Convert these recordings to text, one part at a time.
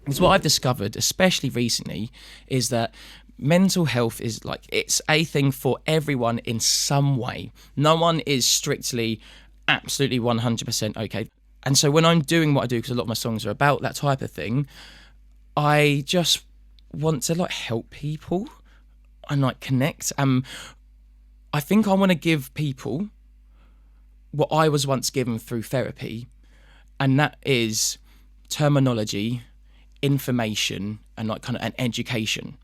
Because what I've discovered, especially recently, is that mental health is like, it's a thing for everyone in some way. No one is strictly absolutely 100% okay. And so when I'm doing what I do, because a lot of my songs are about that type of thing, I just want to like help people and like connect. I think I want to give people what I was once given through therapy, and that is terminology, information, and like kind of an education.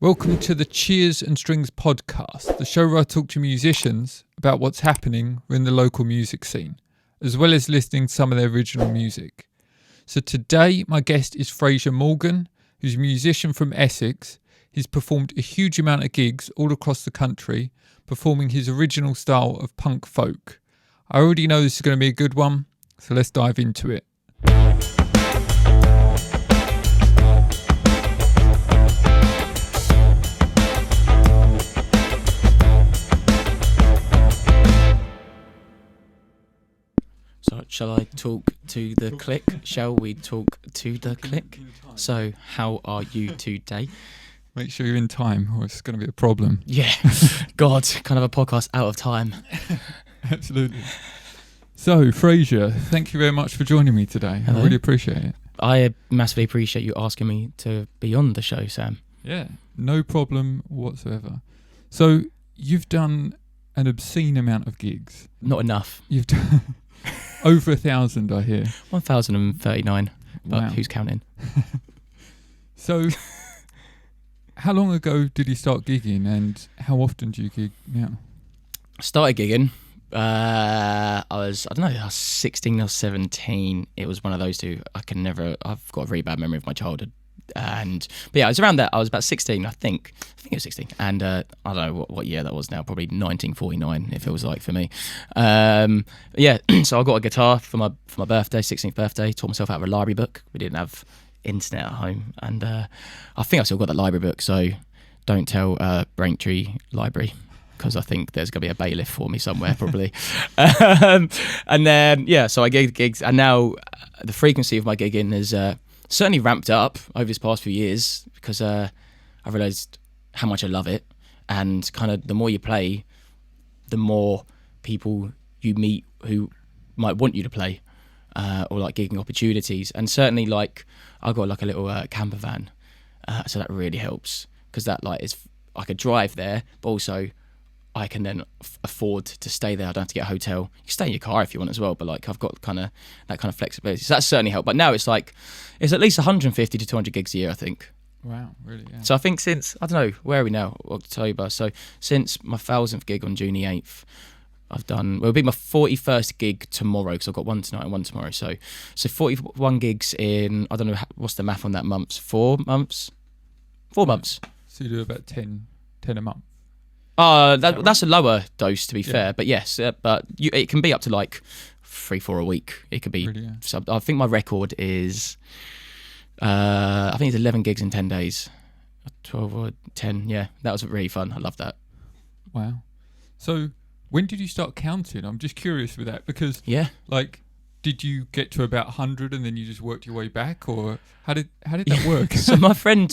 Welcome to the Cheers and Strings podcast, the show where I talk to musicians about what's happening in the local music scene, as well as listening to some of their original music. So today my guest is Fraser Morgan, who's a musician from Essex. He's performed a huge amount of gigs all across the country, performing his original style of punk folk. I already know this is going to be a good one, so let's dive into it. So shall I talk to the click? Shall we talk to the click? So how are you today? Make sure you're in time or it's going to be a problem. Yeah, God, kind of a podcast out of time. Absolutely. So, Fraser, thank you very much for joining me today. Hello. I really appreciate it. I massively appreciate you asking me to be on the show, Sam. Yeah, no problem whatsoever. So, you've done an obscene amount of gigs. Not enough. You've done over 1,000, I hear. 1,039, but Wow. who's counting? So, how long ago did you start gigging and how often do you gig now? Started gigging. I was 16 or 17. It was one of those two. I've got a very bad memory of my childhood. But yeah, it was around that. I was about 16, I think it was 16. And I don't know what year that was now, probably 1949, it feels like for me. Yeah, so I got a guitar for my birthday, 16th birthday, taught myself out of a library book. We didn't have internet at home. And I think I've still got that library book, so don't tell Braintree Library, because I think there's going to be a bailiff for me somewhere probably. And then, yeah, so I gig gigs, and now the frequency of my gigging has certainly ramped up over this past few years, because I realised how much I love it, and kind of the more you play, the more people you meet who might want you to play, or like gigging opportunities. And certainly like I've got like a little camper van, so that really helps, because that like is, I could drive there, but also I can then afford to stay there. I don't have to get a hotel. You can stay in your car if you want as well, but like I've got kind of that kind of flexibility. So that's certainly helped. But now it's like, it's at least 150 to 200 gigs a year, I think. Wow, really? Yeah. So I think since, I don't know, where are we now? October. So since my 1,000th gig on June the 8th, I've done, well, it'll be my 41st gig tomorrow, because I've got one tonight and one tomorrow. So 41 gigs in, I don't know, what's the math on that month? 4 months? 4 months. So you do about 10 a month? That's a lower dose, to be fair, Yeah. but yes, but it can be up to like 3-4 a week. It could be. Really, yeah. So I think my record is, I think it's 11 gigs in 10 days, 12 or 10. Yeah, that was really fun. I love that. Wow. So when did you start counting? I'm just curious with that, because Yeah. like, did you get to about 100 and then you just worked your way back, or how did that work? So my friend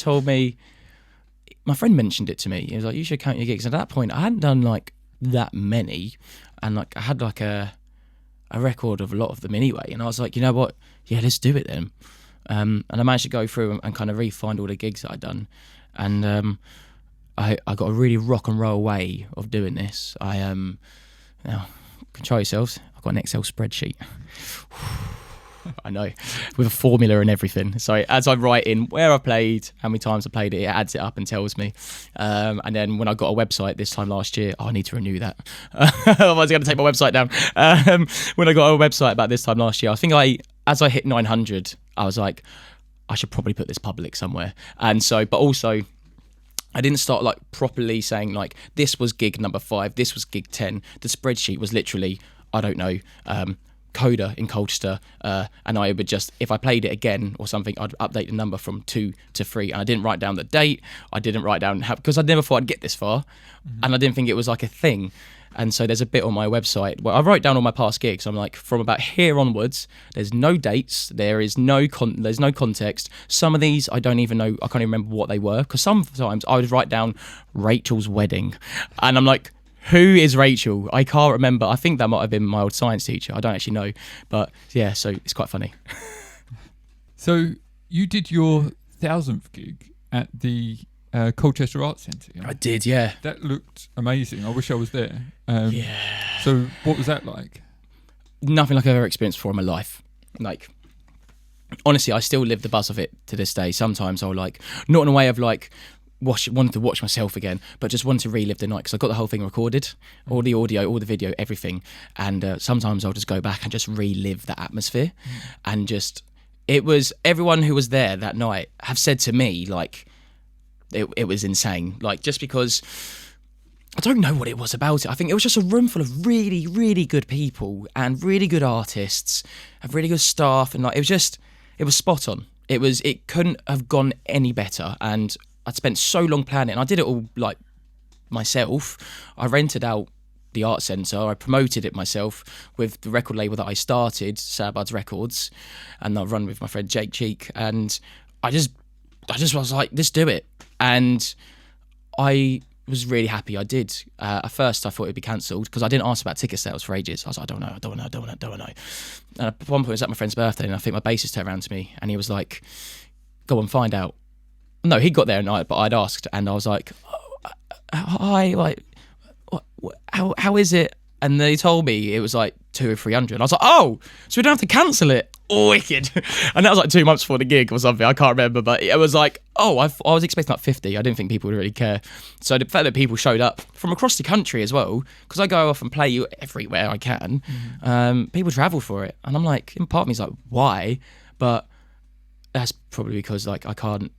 mentioned it to me. He was like, you should count your gigs. And at that point, I hadn't done like that many, and like I had like a record of a lot of them anyway. And I was like, you know what? Yeah, let's do it then. And I managed to go through and kind of re-find all the gigs that I'd done. And I got a really rock and roll way of doing this. Now, control yourselves. I've got an Excel spreadsheet. I know, with a formula and everything. So as I write in where I played, how many times I played it, it adds it up and tells me. And then when I got a website this time last year, I need to renew that. Otherwise I'm going to take my website down. When I got a website about this time last year, I think as I hit 900, I was like, I should probably put this public somewhere. And so, but also, I didn't start like properly saying like, this was gig number 5, this was gig 10. The spreadsheet was literally, I don't know, Coda in Colchester, and I would just, if I played it again or something, I'd update the number from 2 to 3, and I didn't write down the date. I didn't write down how, because I never thought I'd get this far, and I didn't think it was like a thing. And so there's a bit on my website where I wrote down all my past gigs. I'm like, from about here onwards, there's no dates, there's no context. Some of these I don't even know, I can't even remember what they were, because sometimes I would write down Rachel's wedding, and I'm like, who is Rachel? I can't remember. I think that might have been my old science teacher. I don't actually know, but yeah, so it's quite funny. So you did your 1000th gig at the Colchester Arts Centre. I did, yeah. That looked amazing. I wish I was there. Yeah. So what was that like? Nothing like I've ever experienced before in my life. Like, honestly, I still live the buzz of it to this day. Sometimes I'll like, not in a way of like, wanted to watch myself again, but just wanted to relive the night, because I got the whole thing recorded, all the audio, all the video, everything. And sometimes I'll just go back and just relive that atmosphere. And just, it was, everyone who was there that night have said to me, like, it was insane. Like, just because I don't know what it was about it. I think it was just a room full of really, really good people and really good artists and really good staff. And like, it was spot on. It couldn't have gone any better. And I'd spent so long planning, and I did it all like myself. I rented out the art centre, I promoted it myself with the record label that I started, Sarbuds Records, and I run with my friend Jake Cheek, and I just was like, let's do it. And I was really happy I did. At first I thought it'd be cancelled, because I didn't ask about ticket sales for ages. I was like, I don't know. And at one point it was at my friend's birthday, and I think my bassist turned around to me and he was like, go and find out. No, he got there at night, but I'd asked, and I was like, hi, like, how is it? And they told me it was like 200 or 300. And I was like, oh, so we don't have to cancel it. Oh, wicked. And that was like 2 months before the gig or something. I can't remember, but it was like, oh, I was expecting like 50. I didn't think people would really care. So the fact that people showed up from across the country as well, because I go off and play you everywhere I can, people travel for it. And I'm like, in part of me is like, why? But that's probably because like I can't,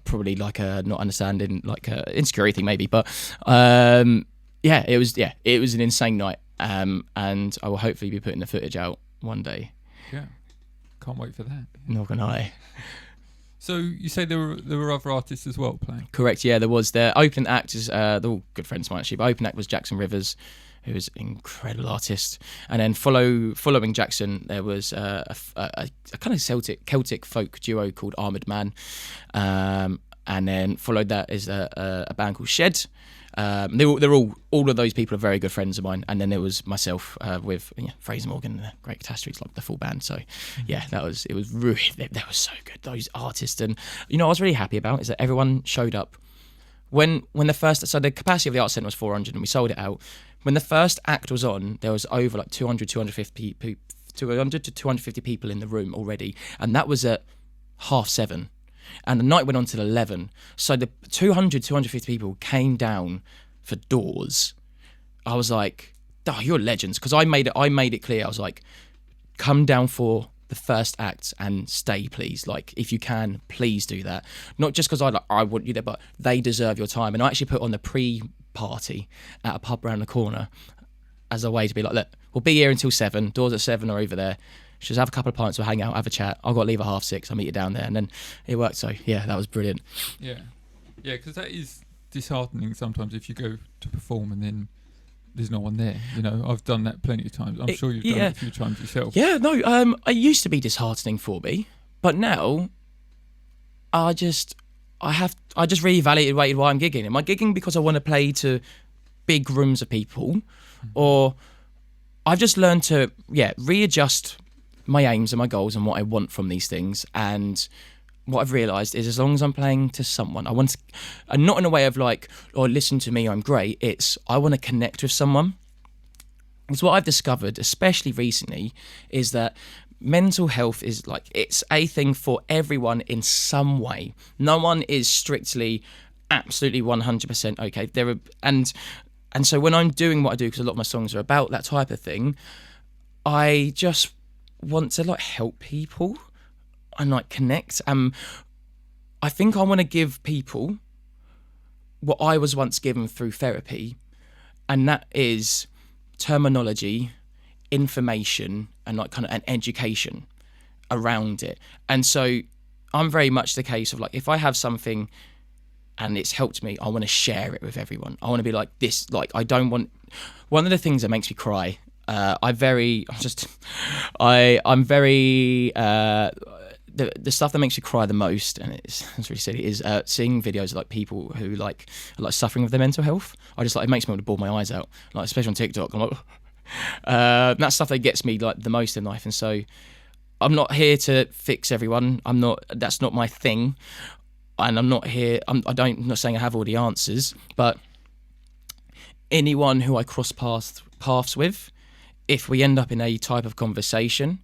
probably like a not understanding, like a insecurity thing maybe. But it was an insane night. And I will hopefully be putting the footage out one day. Yeah, can't wait for that. Not gonna lie. So you say there were other artists as well playing? Correct. Yeah, there was. Their opening act is they're all good friends of mine actually. But opening act was Jackson Rivers, who is an incredible artist. And then following Jackson, there was a kind of Celtic folk duo called Armoured Man. And then followed that is a band called Shed. They're all of those people are very good friends of mine. And then there was myself with Fraser Morgan, the great catastrophes, like the full band. So yeah, it was really, they were so good, those artists. And what I was really happy about is that everyone showed up when the first, so the capacity of the art centre was 400 and we sold it out. When the first act was on, there was over like 200 to 250 people in the room already, and that was at 7:30. And the night went on till 11. So the 250 people came down for doors. I was like, oh, you're legends. Because I made it clear. I was like, come down for the first act and stay, please. Like, if you can, please do that. Not just because I want you there, but they deserve your time. And I actually put on the pre-party at a pub around the corner as a way to be like, look, we'll be here until 7. Doors at 7 are over there. Just have a couple of pints, we'll hang out, have a chat. I've got to leave at 6:30. I'll meet you down there. And then it worked. So, yeah, that was brilliant. Yeah. Yeah, because that is disheartening sometimes if you go to perform and then there's no one there. I've done that plenty of times. I'm sure you've done it a few times yourself. Yeah, no, it used to be disheartening for me. But now, I just reevaluated why I'm gigging. Am I gigging because I want to play to big rooms of people? Or I've just learned to, readjust my aims and my goals and what I want from these things. And what I've realised is as long as I'm playing to someone, I want to, and not in a way of like, oh, listen to me, I'm great. It's, I want to connect with someone. Because what I've discovered, especially recently, is that mental health is like, it's a thing for everyone in some way. No one is strictly, absolutely 100% okay. And so when I'm doing what I do, because a lot of my songs are about that type of thing, I just want to like help people and like connect. I think I want to give people what I was once given through therapy, and that is terminology information and like kind of an education around it. And so I'm very much the case of like, if I have something and it's helped me, I want to share it with everyone. I want to be like this, like I don't want, one of the things that makes me cry, I'm very, the stuff that makes me cry the most, and it's really silly, is seeing videos of like people who like are like suffering with their mental health. I just like, it makes me want to bawl my eyes out, like especially on TikTok. I'm like, that's stuff that gets me like the most in life. And so I'm not here to fix everyone. That's not my thing. And I'm not here, I'm not saying I have all the answers, but anyone who I cross paths with, if we end up in a type of conversation,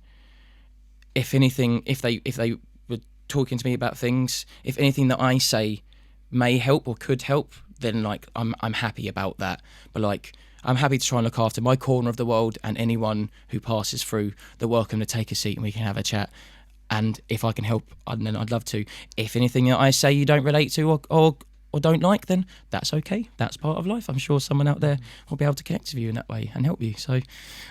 if anything, if they were talking to me about things, if anything that I say may help or could help, then like I'm happy about that. But like I'm happy to try and look after my corner of the world, and anyone who passes through, they're welcome to take a seat and we can have a chat. And if I can help, then I'd love to. If anything that I say you don't relate to or don't like, then that's okay. That's part of life. I'm sure someone out there will be able to connect with you in that way and help you. So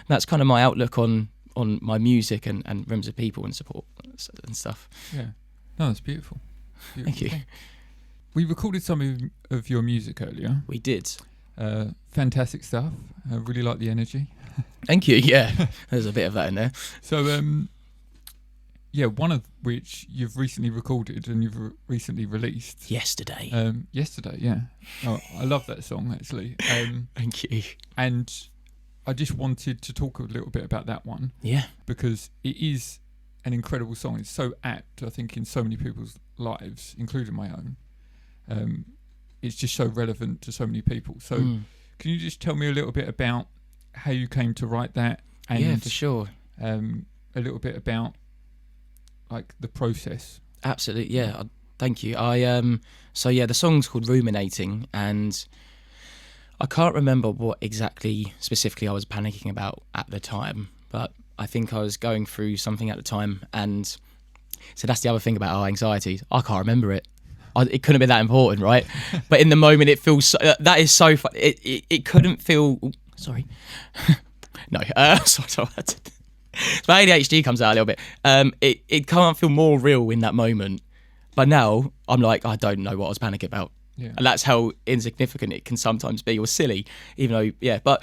that's kind of my outlook on my music and rooms of people and support and stuff. Yeah. No, that's beautiful. Thank you. We recorded some of your music earlier. We did. Fantastic stuff. I really like the energy. Thank you. Yeah, there's a bit of that in there. So, yeah, one of which you've recently recorded and you've recently released. Yesterday, yeah. Oh, I love that song, actually. Thank you. And I just wanted to talk a little bit about that one. Yeah. Because it is an incredible song. It's so apt, I think, in so many people's lives, including my own. It's just so relevant to so many people. So can you just tell me a little bit about how you came to write that? And, yeah, for sure. A little bit about like the process. Absolutely, yeah. Thank you. So yeah, the song's called Ruminating, and I can't remember what exactly specifically I was panicking about at the time, but I think I was going through something at the time, and so that's the other thing about our anxieties. I can't remember it. It couldn't be that important, right? But in the moment, it feels so, that is so fun. It couldn't feel. Sorry, no. Sorry. So my ADHD comes out a little bit. It can't feel more real in that moment. But now I'm like, I don't know what I was panicking about. Yeah. And that's how insignificant it can sometimes be, or silly, even though, yeah. But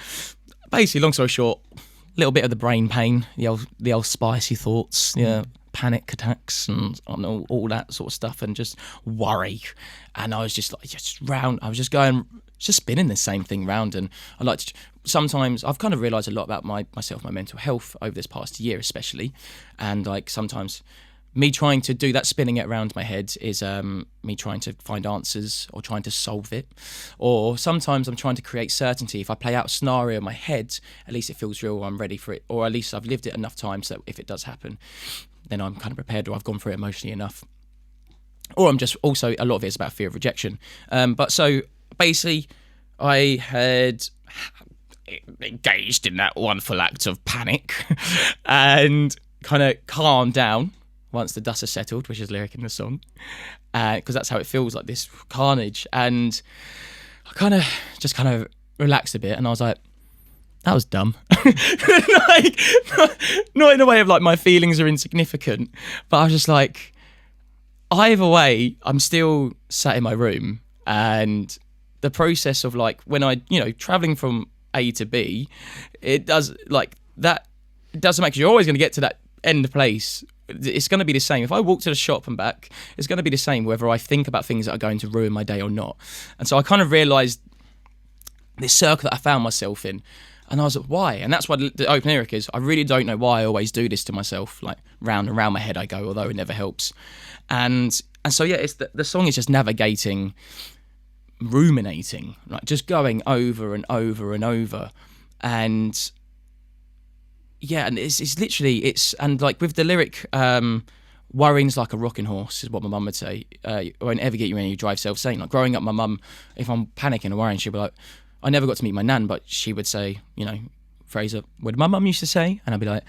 basically, long story short, a little bit of the brain pain, the old spicy thoughts, yeah, panic attacks and all that sort of stuff, and just worry. And I was just like, I was just spinning the same thing round. And I like to, sometimes I've kind of realised a lot about myself, my mental health over this past year especially. And like sometimes me trying to do that, spinning it around my head, is me trying to find answers or trying to solve it. Or sometimes I'm trying to create certainty. If I play out a scenario in my head, at least it feels real, or I'm ready for it, or at least I've lived it enough times so that if it does happen, then I'm kind of prepared, or I've gone through it emotionally enough. Or I'm just, also a lot of it is about fear of rejection. But so basically I had engaged in that wonderful act of panic and kind of calmed down once the dust has settled, which is lyric in the song, because that's how it feels, like this carnage. And I kind of relaxed a bit, and I was like, that was dumb. Like, not in a way of like my feelings are insignificant, but I was just like, either way, I'm still sat in my room, and the process of like when I, traveling from A to B, it does like that. It doesn't make, you're always going to get to that end place. It's going to be the same. If I walk to the shop and back, it's going to be the same whether I think about things that are going to ruin my day or not. And so I kind of realised this circle that I found myself in. And I was like, why? And that's why the open lyric is, I really don't know why I always do this to myself. Like round and round my head I go, although it never helps. And so, yeah, it's the song is just navigating, ruminating, like just going over and over and over. And yeah, and it's literally, and like with the lyric, worrying's like a rocking horse is what my mum would say. It won't ever get you when you drive self-sane. Like growing up, my mum, if I'm panicking or worrying, she'd be like, I never got to meet my nan, but she would say, Fraser, what did my mum used to say? And I'd be like,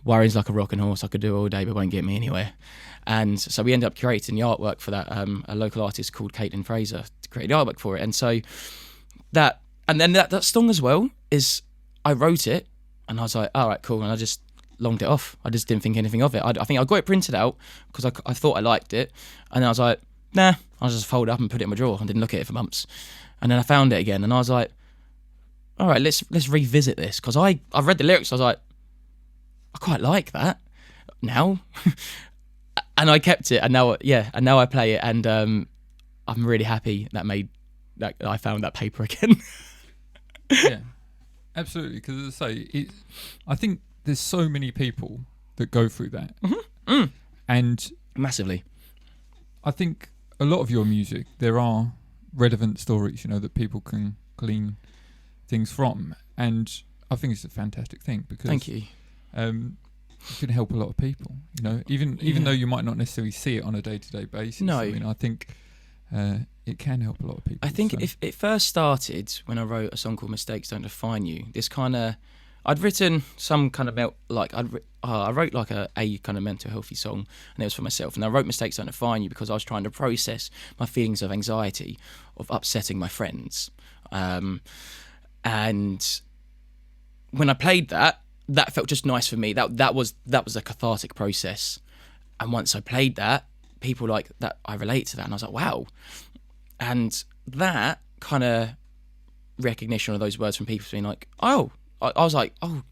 worrying's like a rocking horse. I could do it all day, but won't get me anywhere. And so we ended up curating the artwork for that. A local artist called Caitlin Fraser to create the artwork for it. And so that song as well is, I wrote it And I was like, all right, cool. And I just longed it off. I just didn't think anything of it. I think I got it printed out because I thought I liked it. And then I was like, nah, I'll just fold it up and put it in my drawer. I didn't look at it for months. And then I found it again and I was like, all right, let's revisit this. Because I read the lyrics. I was like, I quite like that now. And I kept it. And now I play it. And I'm really happy that I found that paper again. Yeah, absolutely. Because as I say, I think there's so many people that go through that. Mm-hmm. Mm. And massively. I think a lot of your music, there are relevant stories, that people can glean things from. And I think it's a fantastic thing because thank you. You can help a lot of people, even though you might not necessarily see it on a day-to-day basis. No. I mean, I think it can help a lot of people. I think if it first started when I wrote a song called Mistakes Don't Define You, this kind of, I'd written some kind of, I wrote like a kind of mental healthy song, and it was for myself. And I wrote Mistakes Don't Define You because I was trying to process my feelings of anxiety, of upsetting my friends. And when I played that felt just nice for me. That was a cathartic process. And once I played that, people like that, I relate to that, and I was like, wow. And that kind of recognition of those words from people being like, oh, I was like, oh,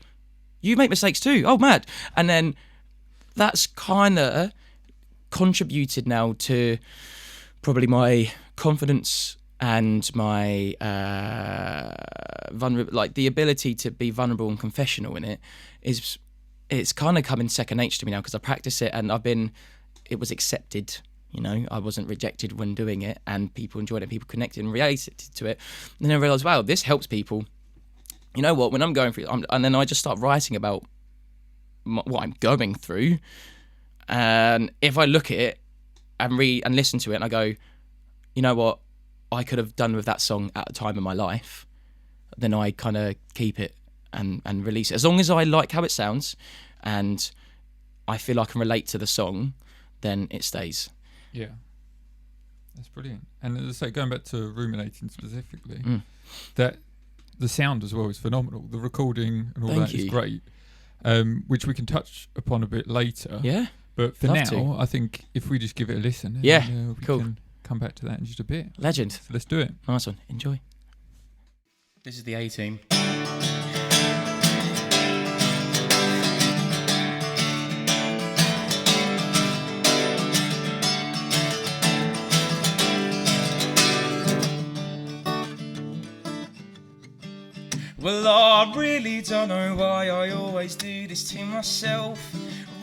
you make mistakes too. Oh, mad. And then that's kind of contributed now to probably my confidence and my the ability to be vulnerable and confessional in it it's kind of coming second nature to me now because I practice it and it was accepted. I wasn't rejected when doing it, and people enjoyed it, people connected and related to it. And then I realised, wow, this helps people. You know what? When I'm going through, and then I just start writing about what I'm going through. And if I look at it and read and listen to it, and I go, you know what? I could have done with that song at a time in my life. Then I kind of keep it and release it. As long as I like how it sounds, and I feel I can relate to the song, then it stays. Yeah, that's brilliant. And as I say, going back to Ruminating specifically, that the sound as well is phenomenal. The recording and all Thank that is you. great, which we can touch upon a bit later. Yeah. But for Love now, to. I think if we just give it a listen, Yeah, we cool. can come back to that in just a bit. Legend. So let's do it. Nice one. Enjoy. This is the A-Team. Well, I really don't know why I always do this to myself.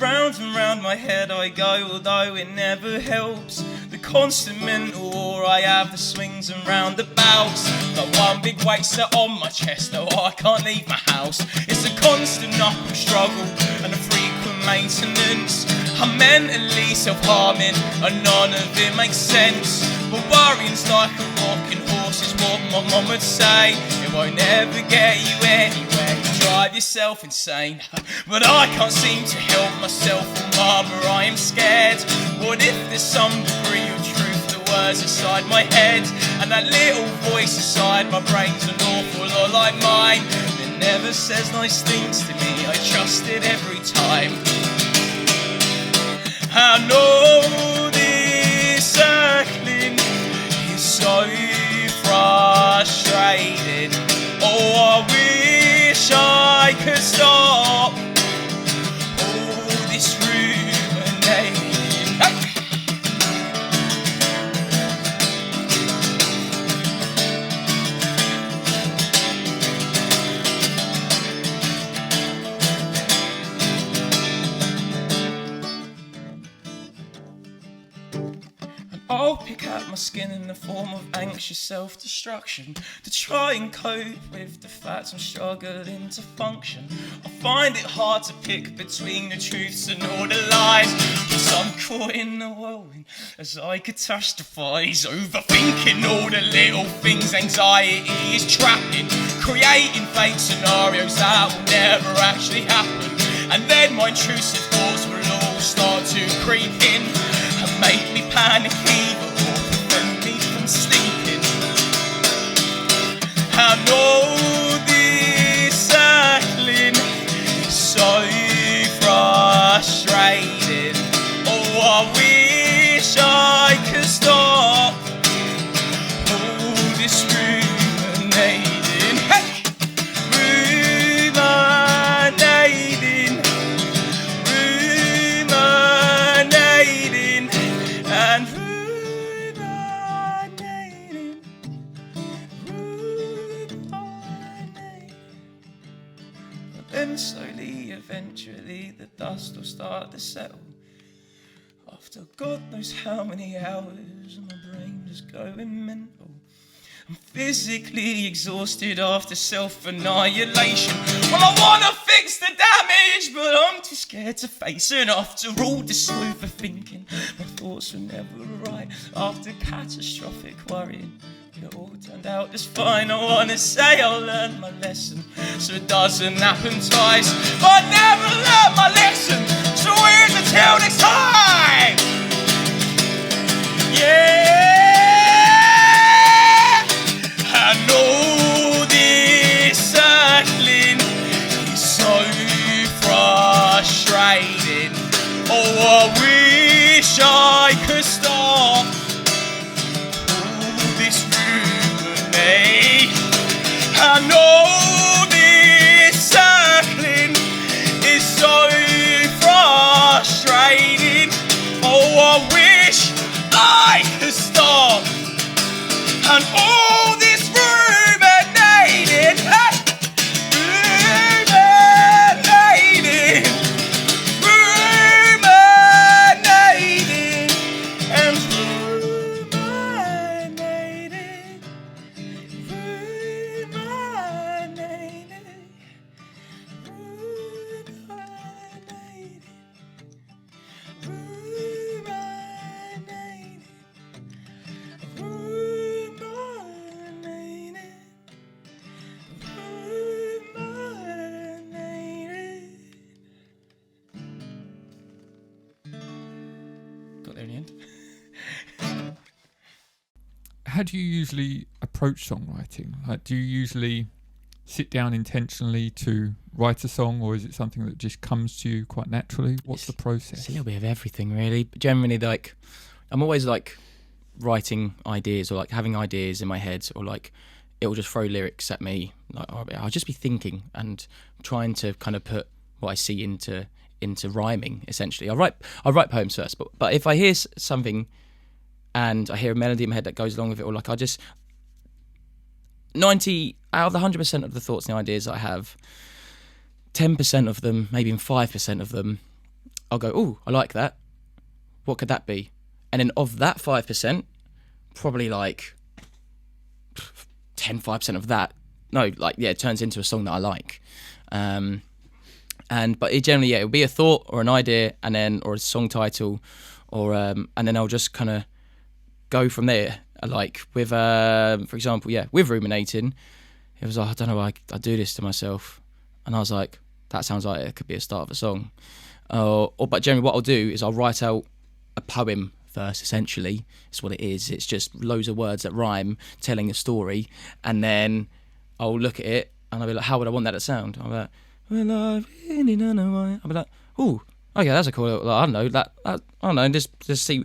Round and round my head I go, although it never helps. The constant mental war I have, the swings and roundabouts. Like one big weight set on my chest, no, I can't leave my house. It's a constant uphill struggle and a frequent maintenance. I'm mentally self-harming and none of it makes sense. But worrying's like a rocking horse is what my mum would say. It won't ever get you anywhere, you drive yourself insane. But I can't seem to help myself, oh mama, I am scared. What if there's some degree of truth to words inside my head? And that little voice inside my brain's an awful lot like mine. It never says nice things to me, I trust it every time. I know this circling is so frustrating. Oh, I wish I could stop all this ruminating. I'll pick out my skin in the form of anxious self-destruction to try and cope with the fact I'm struggling to function. I find it hard to pick between the truths and all the lies, but I'm caught in the whirlwind as I catastrophize, overthinking all the little things anxiety is trapping, creating fake scenarios that will never actually happen. And then my intrusive thoughts will all start to creep in and make me panic even or prevent me from sleeping. I know this circling this ruminating, hey! Ruminating, ruminating, and ruminating, ruminating. But then slowly, eventually, the dust will start to settle. After God knows how many hours, my brain is going mental. I'm physically exhausted after self-annihilation. Well, I wanna fix the damage, but I'm too scared to face it. After all this overthinking, my thoughts were never right. After catastrophic worrying, it all turned out just fine. I wanna say I learned my lesson, so it doesn't happen twice. But I never learned my lesson, so here's until next time. Yeah, I know this circling is so frustrating. Oh, I wish I could stop all this ruminate. I know this circling is so frustrating. Oh, I wish I could stop and all this ruminating, hey! Ruminating, ruminating, and ruminating, ruminating, ruminating. Got there in the end. How do you usually approach songwriting? Like, do you usually sit down intentionally to write a song, or is it something that just comes to you quite naturally? What's the process? It's a little bit of everything, really. But generally, like, I'm always like writing ideas or like having ideas in my head, or like it'll just throw lyrics at me. Like I'll just be thinking and trying to kind of put what I see into rhyming. Essentially, I write poems first, but if I hear something and I hear a melody in my head that goes along with it, or like I just 90 out of the 100% of the thoughts and ideas that I have, 10% of them, maybe even 5% of them, I'll go, oh, I like that. What could that be? And then of that 5%, probably like 5% of that, it turns into a song that I like. But it generally, it'll be a thought or an idea, or a song title, and then I'll just kind of go from there. Like with, for example, with Ruminating, it was like, I don't know why I do this to myself. And I was like, that sounds like it could be a start of a song. But generally what I'll do is I'll write out a poem first, essentially. It's what it is. It's just loads of words that rhyme, telling a story. And then I'll look at it and I'll be like, how would I want that to sound? I'll be like, well, I really don't know why. I'll be like, oh, okay, that's a cool, I don't know, I don't know, just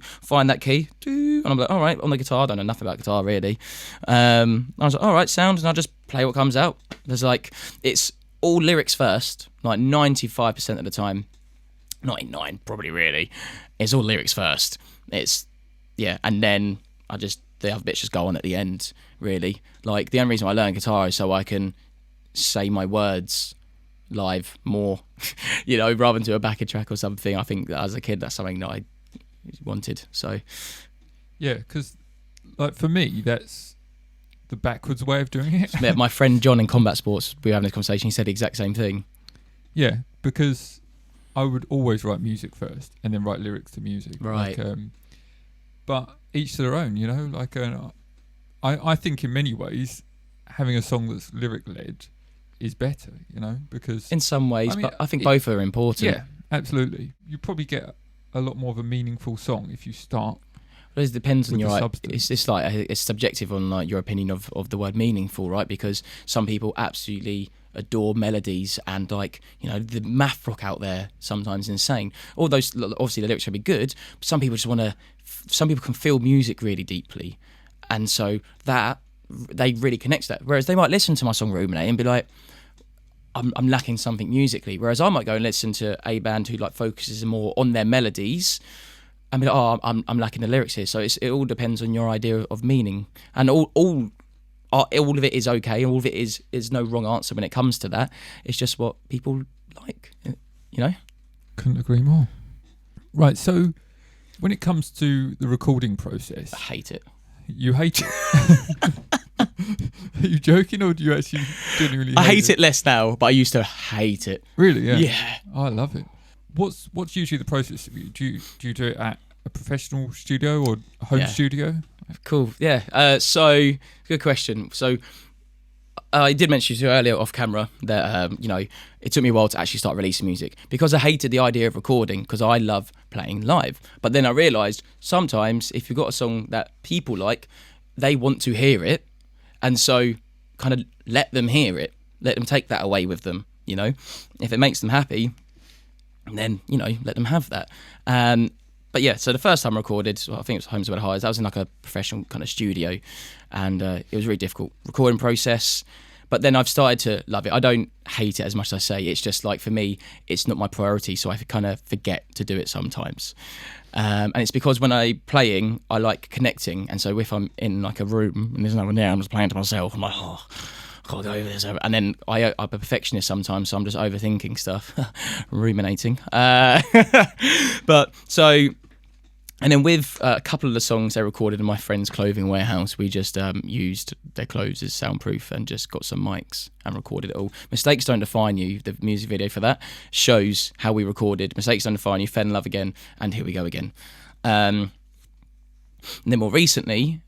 find that key, and I'm like, all right, on the guitar, I don't know nothing about guitar, really. I was like, all right, sound, and I'll just play what comes out. There's like, it's all lyrics first, like 95% of the time, 99 probably, really, it's all lyrics first. It's, and then the other bits just go on at the end, really. Like, the only reason I learn guitar is so I can say my words live more, rather than do a backing track or something. I think that as a kid, that's something that I wanted. So, because like for me, that's the backwards way of doing it. Yeah, my friend John in combat sports, we were having this conversation. He said the exact same thing. Yeah, because I would always write music first and then write lyrics to music. Right. But each to their own, Like, I think in many ways, having a song that's lyric led is better, because in some ways, but I think both are important. Yeah, absolutely. You probably get a lot more of a meaningful song if you start. Well, it depends on your substance. It's like it's subjective on like your opinion of the word meaningful, right? Because some people absolutely adore melodies, and like the math rock out there sometimes insane. All those, obviously the lyrics should be good, but some people just want to. Some people can feel music really deeply, and so that they really connect to that. Whereas they might listen to my song Ruminating and be like, I'm lacking something musically. Whereas I might go and listen to a band who like focuses more on their melodies and be like, oh, I'm lacking the lyrics here. So it all depends on your idea of meaning, and all of it is okay, and all of it is no wrong answer when it comes to that. It's just what people like, you know. Couldn't agree more. Right, so when it comes to the recording process, I hate it. You hate it? Are you joking, or do you actually genuinely hate it? I hate it less now, but I used to hate it. Really? Yeah. Yeah. Oh, I love it. What's usually the process? Do you do it at a professional studio or a home studio? Cool. Yeah. So good question. So I did mention to you earlier off camera that it took me a while to actually start releasing music because I hated the idea of recording because I love playing live. But then I realised sometimes if you've got a song that people like, they want to hear it, and so kind of let them hear it, let them take that away with them. You know, if it makes them happy, then let them have that. But yeah, so the first time I recorded, I think it was Homes Where the Highs. That was in like a professional kind of studio, and it was a really difficult recording process. But then I've started to love it. I don't hate it as much as I say. It's just like, for me, it's not my priority, so I kind of forget to do it sometimes. And it's because when I'm playing, I like connecting. And so if I'm in like a room and there's no one there, I'm just playing to myself. I'm like, oh, I can't go over this. And then I'm a perfectionist sometimes, so I'm just overthinking stuff, ruminating. But so... And then with a couple of the songs they recorded in my friend's clothing warehouse, we just used their clothes as soundproof and just got some mics and recorded it all. Mistakes Don't Define You, the music video for that, shows how we recorded Mistakes Don't Define You, Fell in Love Again, and Here We Go Again. And then more recently,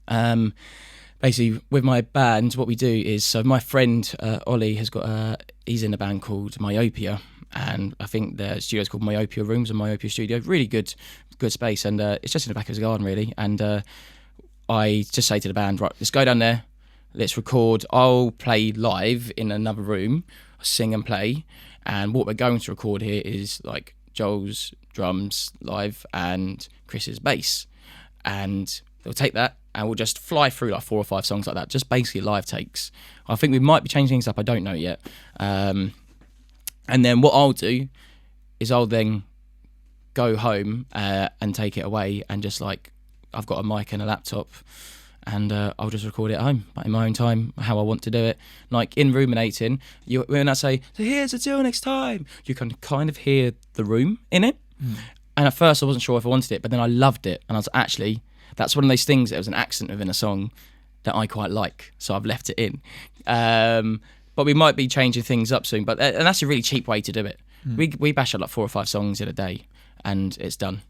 basically with my band, what we do is, so my friend Ollie has got, he's in a band called Myopia, and I think the studio's called Myopia Rooms and Myopia Studio. Really good space, and it's just in the back of his garden really. And I just say to the band, right, let's go down there, let's record. I'll play live in another room, sing and play, and what we're going to record here is like Joel's drums live and Chris's bass, and they'll take that and we'll just fly through like 4 or 5 songs like that, just basically live takes. I think we might be changing things up, I don't know yet. And then what I'll do is I'll then go home and take it away, and just like, I've got a mic and a laptop, and I'll just record it at home, but in my own time, how I want to do it. Like in Ruminating, when I say, so here's until next time, you can kind of hear the room in it. And at first I wasn't sure if I wanted it, but then I loved it, and I was actually, that's one of those things that was an accent within a song that I quite like, so I've left it in. But we might be changing things up soon. But and that's a really cheap way to do it. We bash out like 4 or 5 songs in a day, and it's done.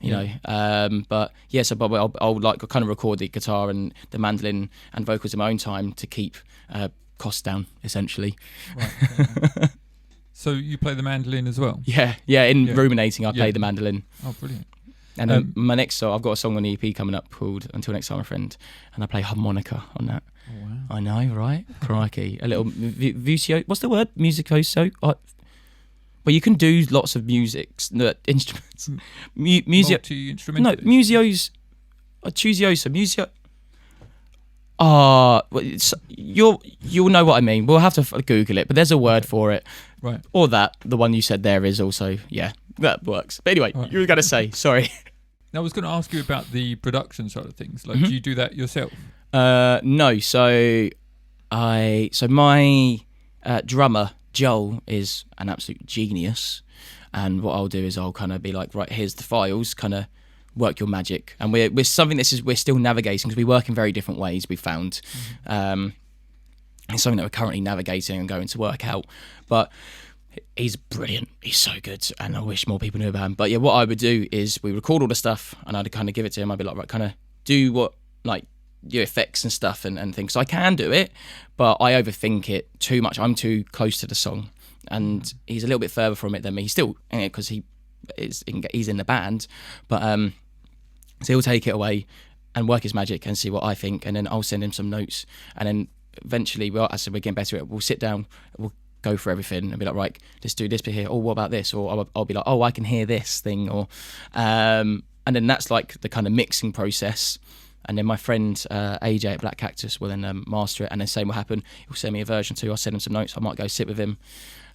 You know. But yeah, so I'll like kind of record the guitar and the mandolin and vocals in my own time to keep costs down, essentially. Right. So you play the mandolin as well? Yeah. In Ruminating, I play the mandolin. Oh, brilliant. And my next song, I've got a song on the EP coming up called Until Next Time, My Friend, and I play harmonica on that. Oh, wow. I know, right? Crikey. A little musio. What's the word? Musicoso? Well, you can do lots of instruments. Multi-instrumentalist? No, musios. Chuzioso. Musio. You'll know what I mean. We'll have to Google it, but there's a word for it. Right. Or the one you said there is also, that works. But anyway, you were going to say, sorry. Now, I was going to ask you about the production side of things. Like, do you do that yourself? No. So my drummer, Joel, is an absolute genius. And what I'll do is I'll kind of be like, right, here's the files, kind of work your magic. And we're something we're still navigating, because we work in very different ways, we found. It's something that we're currently navigating and going to work out. But he's brilliant. He's so good, and I wish more people knew about him. But yeah, what I would do is we record all the stuff, and I'd kind of give it to him. I'd be like, right, kind of do what, like, your effects and stuff and things. So I can do it, but I overthink it too much. I'm too close to the song, and he's a little bit further from it than me. He's still in it because he's in the band, but so he'll take it away and work his magic and see what I think, and then I'll send him some notes, and then eventually, I said we're getting better at it. We'll sit down, we'll go for everything and be like, right, let's do this bit here. Oh, what about this? Or I'll be like, oh, I can hear this thing. Or and then that's like the kind of mixing process. and then my friend AJ at Black Cactus will then master it, and then same will happen. He'll send me a version too. I'll send him some notes. I might go sit with him,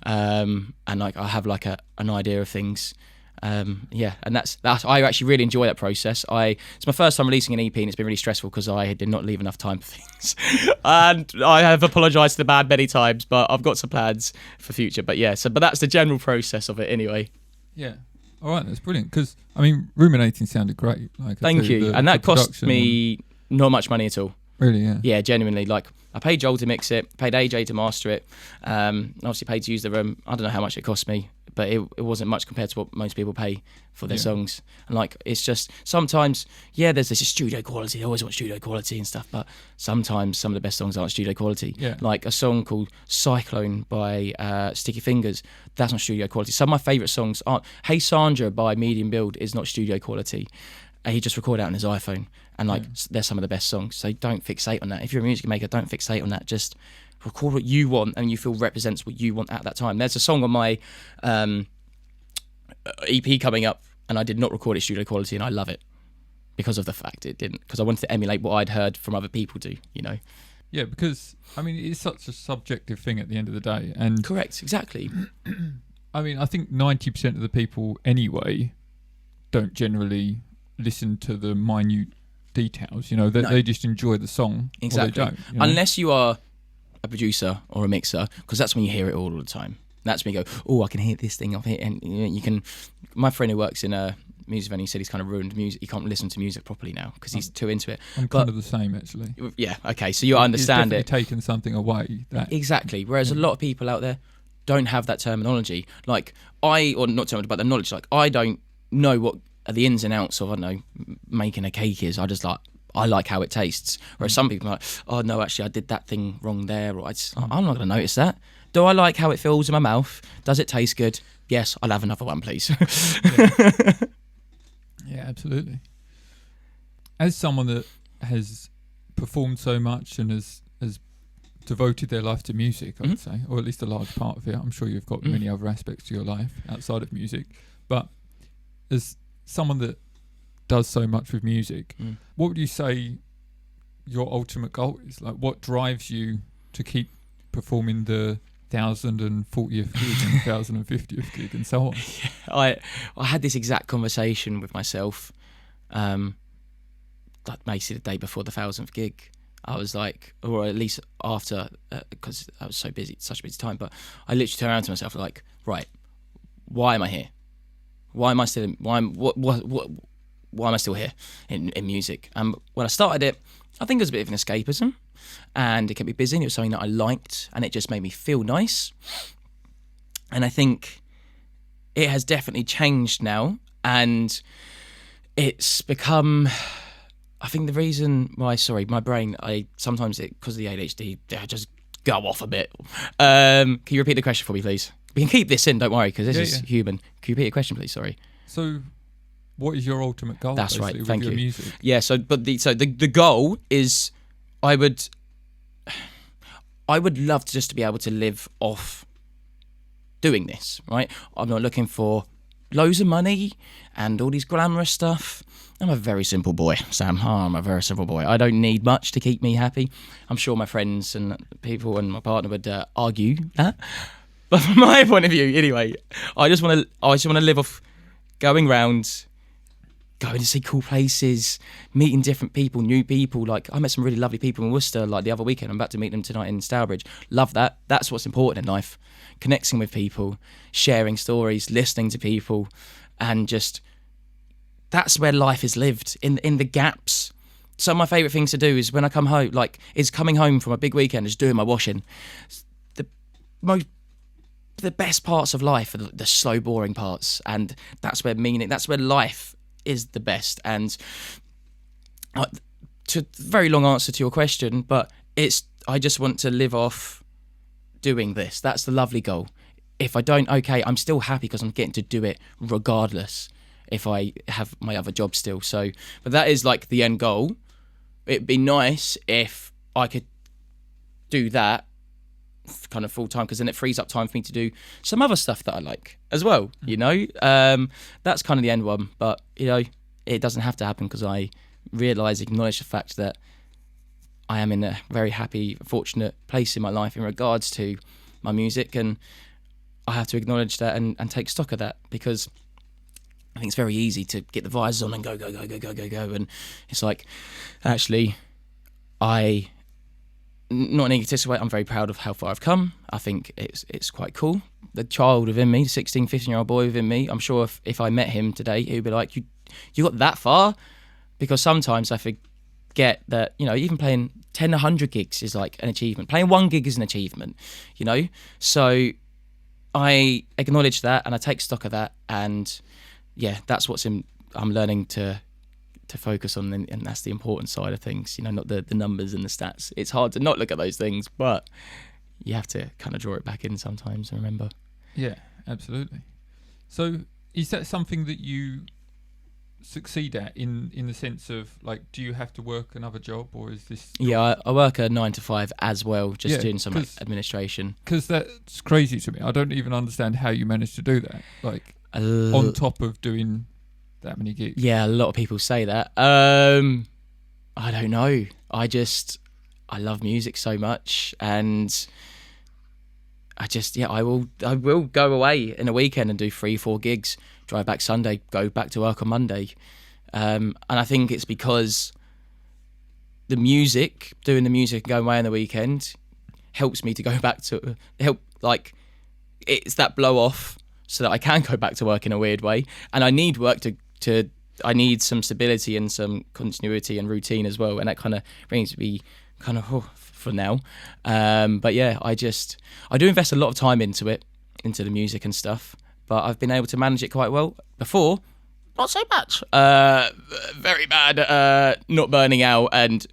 and like I have like an idea of things. Yeah, and that's I actually really enjoy that process. It's my first time releasing an EP, and it's been really stressful because I did not leave enough time for things, and I have apologised to the band many times, but I've got some plans for future. But yeah, but that's the general process of it anyway. Yeah. All right, that's brilliant. Because I mean, Ruminating sounded great. Like, thank you, and that cost me not much money at all. Really, yeah. Yeah, genuinely. Like, I paid Joel to mix it, paid AJ to master it, obviously paid to use the room. I don't know how much it cost me, but it wasn't much compared to what most people pay for their songs. And like, it's just sometimes, yeah, there's this studio quality. I always want studio quality and stuff, but sometimes some of the best songs aren't studio quality. Yeah. Like a song called Cyclone by Sticky Fingers, that's not studio quality. Some of my favourite songs aren't. Hey Sandra by Medium Build is not studio quality. He just recorded it out on his iPhone, and like they're some of the best songs. So don't fixate on that. If you're a music maker, don't fixate on that. Just record what you want and you feel represents what you want at that time. There's a song on my EP coming up, and I did not record it studio quality, and I love it because of the fact it didn't, because I wanted to emulate what I'd heard from other people do, you know. Yeah, because I mean, it's such a subjective thing at the end of the day, and correct, exactly. I mean, I think 90% of the people anyway don't generally listen to the minute details, you know, that they just enjoy the song. Exactly. Or they don't, you know? Unless you are a producer or a mixer, because that's when you hear it all the time. That's when you go, oh, I can hear this thing up here, and you know, you can. My friend who works in a music venue said he's kind of ruined music. He can't listen to music properly now because he's too into it. I'm kind of the same, actually. Yeah, okay, so you understand it's definitely taken something away. Exactly. Whereas a lot of people out there don't have that terminology. Like or not terminology, but the knowledge. Like I don't know what the ins and outs of, I don't know, making a cake is. I like how it tastes. Whereas some people are like, oh no, actually I did that thing wrong there, or I'm not going to notice that. Do I like how it feels in my mouth? Does it taste good? Yes, I'll have another one, please. Yeah, absolutely. As someone that has performed so much and has devoted their life to music, I would say, or at least a large part of it. I'm sure you've got many other aspects to your life outside of music, but as someone that does so much with music, what would you say your ultimate goal is? Like, what drives you to keep performing the 1040th gig and 1050th gig and so on? I had this exact conversation with myself, like basically the day before the 1000th gig. I was like, or at least after, because I was so busy, such a busy time. But I literally turned around to myself like, right, why am I here? Why am I still? Why am I still here in music? When I started it, I think it was a bit of an escapism, and it kept me busy. And it was something that I liked, and it just made me feel nice. And I think it has definitely changed now, and it's become. I think the reason why, my brain, sometimes because of the ADHD, I just go off a bit. Can you repeat the question for me, please? We can keep this in, don't worry, because this is human. Can you repeat your question, please? Sorry. So, what is your ultimate goal? That's right. Thank you. Music? Yeah. So, the goal is, I would love to just to be able to live off doing this. Right. I'm not looking for loads of money and all these glamorous stuff. I'm a very simple boy, Sam. I'm a very simple boy. I don't need much to keep me happy. I'm sure my friends and people and my partner would argue that. But from my point of view, anyway, I just want to live off going round, going to see cool places, meeting different people, new people. Like I met some really lovely people in Worcester like the other weekend. I'm about to meet them tonight in Stourbridge. Love that. That's what's important in life. Connecting with people, sharing stories, listening to people, and just that's where life is lived, in the gaps. Some of my favourite things to do is when I come home, is coming home from a big weekend, is doing my washing. The best parts of life are the slow, boring parts, and that's where life is the best. And to very long answer to your question, but I just want to live off doing this. That's the lovely goal. If I don't, okay, I'm still happy because I'm getting to do it regardless if I have my other job still. So, but that is like the end goal. It'd be nice if I could do that kind of full time, because then it frees up time for me to do some other stuff that I like as well, you know. That's kind of the end one, but you know, it doesn't have to happen because I acknowledge the fact that I am in a very happy, fortunate place in my life in regards to my music, and I have to acknowledge that and take stock of that, because I think it's very easy to get the visors on and go, and it's like, actually, not in an egotistical way, I'm very proud of how far I've come. I think it's quite cool. The child within me, 16, 15-year-old boy within me, I'm sure if I met him today, he would be like, you got that far? Because sometimes I forget that, even playing 10, 100 gigs is like an achievement. Playing 1 gig is an achievement, So I acknowledge that and I take stock of that, and that's I'm learning to focus on, and that's the important side of things, not the numbers and the stats. It's hard to not look at those things, but you have to kind of draw it back in sometimes and remember. Yeah, absolutely. So is that something that you succeed at in the sense of, like, do you have to work another job, or is this... I work a 9 to 5 as well, just doing some administration. Because that's crazy to me. I don't even understand how you manage to do that, like on top of doing that many gigs. Yeah, a lot of people say that. I don't know. I love music so much, and I will go away in a weekend and do 3-4 gigs, drive back Sunday, go back to work on Monday. And I think it's because doing the music and going away on the weekend helps me to go back to it's that blow off so that I can go back to work in a weird way. And I need work I need some stability and some continuity and routine as well. And that kind of brings me kind of for now. But yeah, I do invest a lot of time into the music and stuff, but I've been able to manage it quite well. Before, not so much. Very bad, not burning out and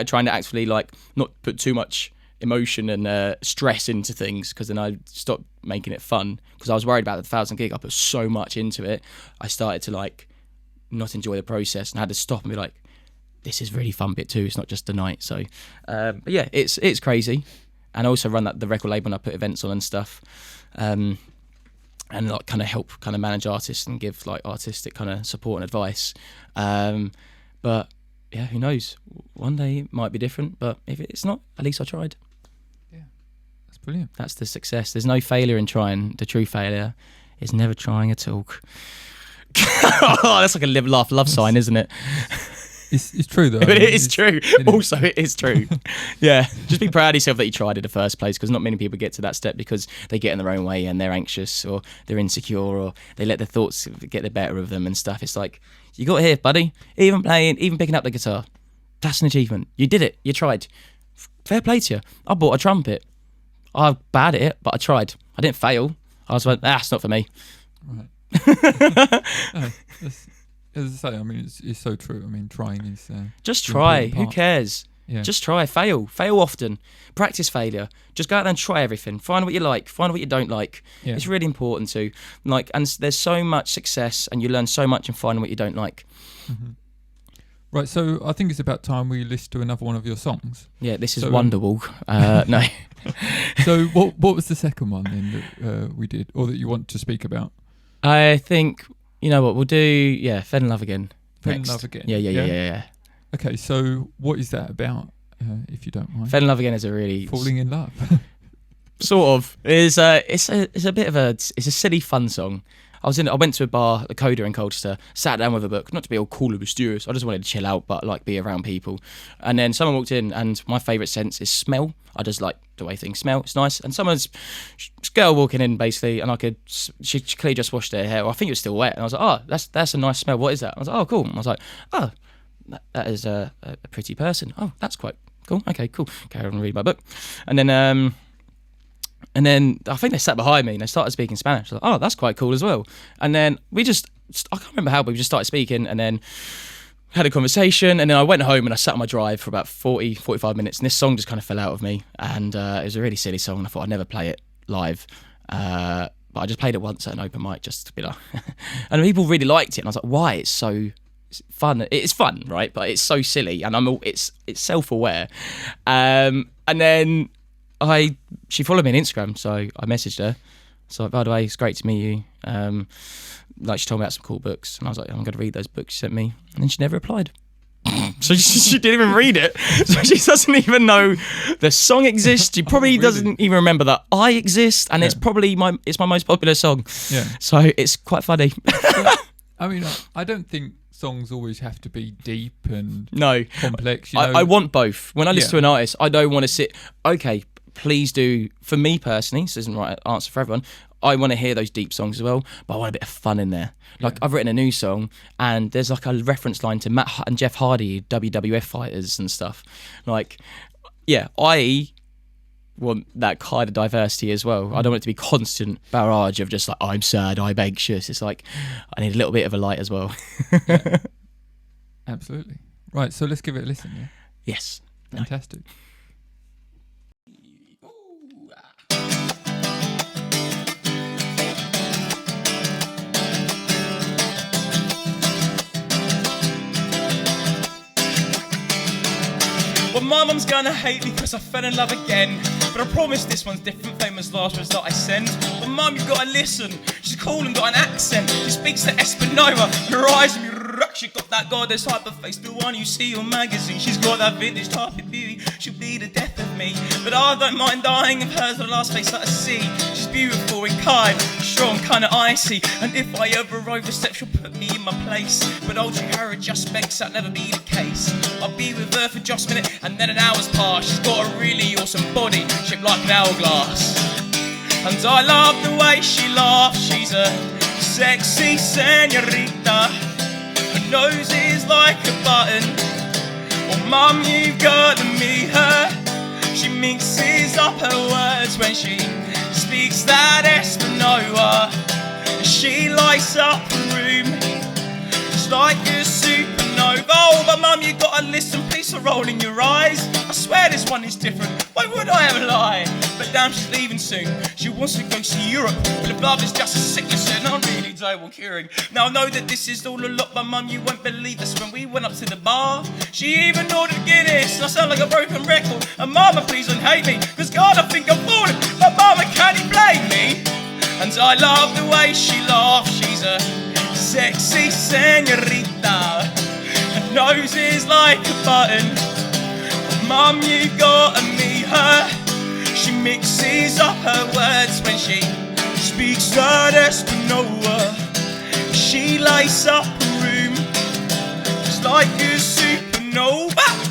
trying to actually not put too much emotion and stress into things, because then I stopped making it fun, because I was worried about the 1,000 gig. I put so much into it, I started to not enjoy the process and had to stop and be like, this is really fun bit too, it's not just a night. So but yeah, it's crazy. And I also run the record label, and I put events on and stuff, and kind of help kind of manage artists and give artistic kind of support and advice. But yeah, who knows, one day it might be different, but if it's not, at least I tried. Yeah, that's brilliant. That's the success. There's no failure in trying. The true failure is never trying at all. Oh, that's like a live, laugh, love sign, isn't it? It's true though. It is true. Also, it is true. Yeah, just be proud of yourself that you tried in the first place, because not many people get to that step because they get in their own way and they're anxious or they're insecure or they let their thoughts get the better of them and stuff. It's like, you got here, buddy. Even picking up the guitar, that's an achievement. You did it. You tried. Fair play to you. I bought a trumpet. I'm bad at it, but I tried. I didn't fail. I was like, it's not for me. Right. As I say, I mean, it's so true. I mean, trying is just try. Who cares? Yeah. Just try. Fail often. Practice failure. Just go out there and try everything. Find what you like. Find what you don't like. Yeah. It's really important to and there's so much success, and you learn so much in finding what you don't like. Mm-hmm. Right. So I think it's about time we listen to another one of your songs. Yeah, this is Wonderwall. No. So what was the second one then that we did, or that you want to speak about? I think, you know what, we'll do, Fell in Love Again. Fell in Love Again. Yeah. Okay, so what is that about, if you don't mind? Fell in Love Again is a really... Falling in love. Sort of. It's a bit of it's a silly, fun song. I went to a bar, the Coda in Colchester, sat down with a book, not to be all cool and mysterious. I just wanted to chill out, but be around people. And then someone walked in, and my favourite sense is smell. I just like the way things smell. It's nice. And someone's girl walking in basically, and she clearly just washed her hair. I think it was still wet. And I was like, oh, that's a nice smell. What is that? I was like, oh, cool. And I was like, oh, that is a pretty person. Oh, that's quite cool. Okay, cool. Carry on and read my book. And then I think they sat behind me and they started speaking Spanish. I was like, oh, that's quite cool as well. And then I can't remember how, but we just started speaking and then had a conversation. And then I went home and I sat on my drive for about 45 minutes. And this song just kind of fell out of me. And it was a really silly song. And I thought I'd never play it live. But I just played it once at an open mic just to be like... and people really liked it. And I was like, why? It's so fun. It's fun, right? But it's so silly. And it's self-aware. And then... she followed me on Instagram, so I messaged her. So, by the way, it's great to meet you. She told me about some cool books, and I was like, I'm going to read those books she sent me, and then she never replied. So she didn't even read it. So she doesn't even know the song exists. She probably doesn't even remember that I exist, and it's probably my most popular song. Yeah. So it's quite funny. I mean, I don't think songs always have to be deep and complex. I want both. When I listen to an artist, I don't want to sit. Okay, please do. For me personally, this isn't the right answer for everyone. I want to hear those deep songs as well, but I want a bit of fun in there. Like I've written a new song, and there's like a reference line to Matt and Jeff Hardy, WWF fighters and stuff. Like, yeah, I want that kind of diversity as well. I don't want it to be constant barrage of just like, I'm sad, I'm anxious. It's like, I need a little bit of a light as well. Yeah. Absolutely. Right, so let's give it a listen, yeah? Yes. Fantastic. Well, my mum's gonna hate me because I fell in love again. But I promise this one's different, famous last words that I send. But mum, you've gotta listen. She's cool and got an accent. She speaks to Espanova. Her eyes me rock. She got that goddess type of face, the one you see on magazine. She's got that vintage type of beauty. She'll be the death of me. But I don't mind dying if hers the last face that I see. She's beautiful and kind, strong, kinda icy. And if I ever overstep, she'll put me in my place. But old Harry just begs that'll never be the case. I'll be with her for just a minute, and then an hour's past. She's got a really awesome body, shaped like an hourglass. And I love the way she laughs. She's a sexy senorita. Her nose is like a button. Oh, mum, you've got to meet her. She mixes up her words when she speaks that Espanova. She lights up the room just like a supernova. Oh, but mum, you gotta listen, please, are rolling your eyes. I swear this one is different, why would I ever lie? But damn, she's leaving soon. She wants to go see Europe, but the blood is just a sickness and I really don't want curing. Now I know that this is all a lot, but mum, you won't believe this. When we went up to the bar, she even ordered Guinness. I sound like a broken record, and mama, please don't hate me, cause God, I think I'm falling, but mama, can you blame me? And I love the way she laughs. She's a sexy senorita. Her nose is like a button. Mum, you gotta meet her. She mixes up her words when she speaks that Espanova. She lights up a room just like a supernova.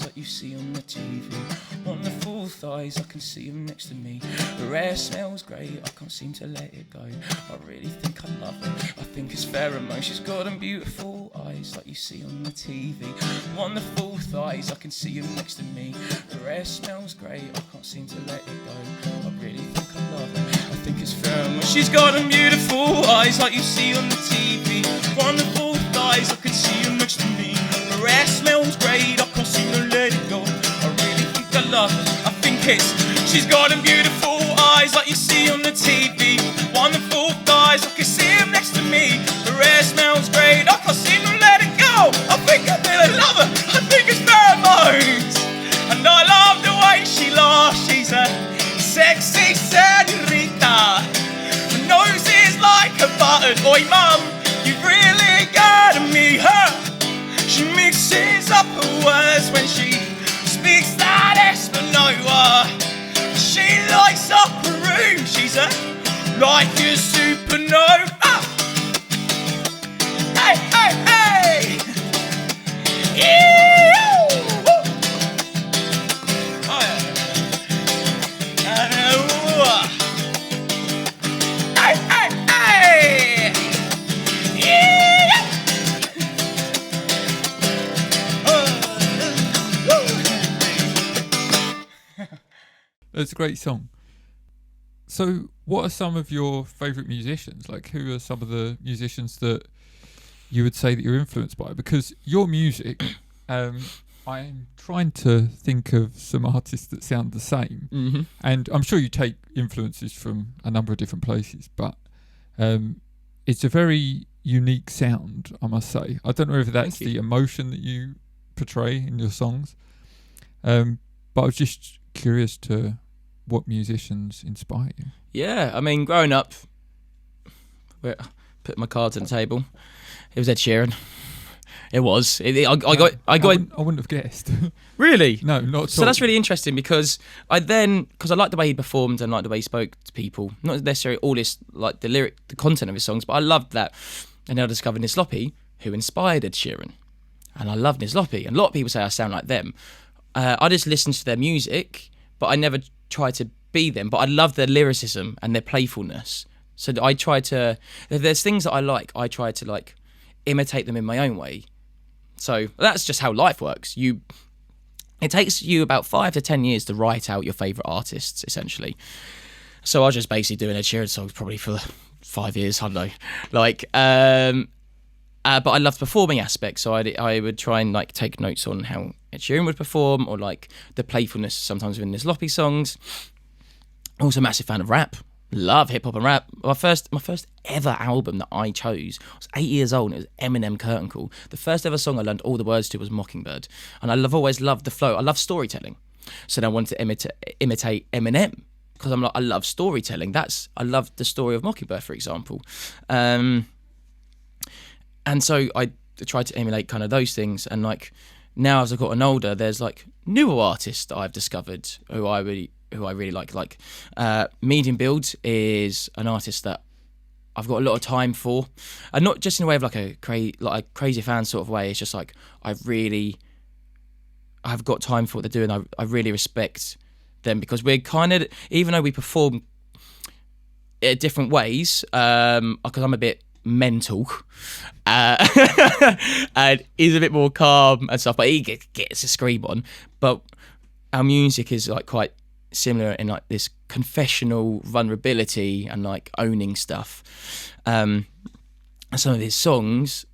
That you see on the TV, wonderful thighs, I can see them next to me. Her hair smells great, I can't seem to let it go. I really think I love her, I think it's pheromone. She's got them beautiful eyes like you see on the TV. Wonderful thighs, I can see them next to me. Her hair smells great, I can't seem to let it go. I really think I love her, I think it's pheromone. She's got them beautiful eyes like you see on the TV. Wonderful thighs, I can see them next to me. Her hair smells great, I can't seem to let it go. I really think I love her, I think it's. She's got them beautiful eyes like you see on the TV. Wonderful thighs, I can see them next to me. Her hair smells great, I can't seem to let it go. I think I really love her, I think it's pheromones. And I love the way she laughs. She's a sexy senorita. Her nose is like a button. Oi, mum, you've really gotta meet her. She mixes up her words when she speaks that Espanova. She lights up her room. She's a like a supernova. Hey, hey, hey! Yeah! Oh, yeah. Hey, hey, hey! Yeah! It's a great song. So what are some of your favourite musicians? Like, who are some of the musicians that you would say that you're influenced by? Because your music, I'm trying to think of some artists that sound the same. Mm-hmm. And I'm sure you take influences from a number of different places, but it's a very unique sound, I must say. I don't know if that's the emotion that you portray in your songs, But I was just curious to what musicians inspire you. Yeah, I mean, growing up, put my cards on the table. It was Ed Sheeran. It was. I wouldn't have guessed. Really? No, not at all. So that's really interesting because I liked the way he performed and liked the way he spoke to people. Not necessarily all this, like the content of his songs, but I loved that. And then I discovered Nisloppy, who inspired Ed Sheeran. And I love Nisloppy. And a lot of people say I sound like them. I just listen to their music, but I never try to be them. But I love their lyricism and their playfulness. So I try to, if there's things that I try to like imitate them in my own way. So that's just how life works. It takes you about 5 to 10 years to write out your favourite artists, essentially. So I was just basically doing Ed Sheeran songs probably for 5 years, I don't know. Like, but I loved the performing aspect, so I would try and like take notes on how Ed Sheeran would perform, or like the playfulness sometimes within his Loppy songs. Also a massive fan of rap. Love hip hop and rap. My first ever album that I chose, I was 8 years old, and it was Eminem Curtain Call. The first ever song I learned all the words to was Mockingbird. And I've always loved the flow. I love storytelling. So then I wanted to imitate Eminem, because I'm like, I love storytelling. I love the story of Mockingbird, for example. And so I tried to emulate kind of those things. And like now as I've gotten older, there's like newer artists that I've discovered who I really like. Like Medium Build is an artist that I've got a lot of time for, and not just in a way of like a crazy fan sort of way. It's just like I've got time for what they're doing. I really respect them, because we're kind of, even though we perform in different ways, because I'm a bit mental and he's a bit more calm and stuff, but he gets a scream on. But our music is like quite similar in like this confessional vulnerability and like owning stuff. Some of his songs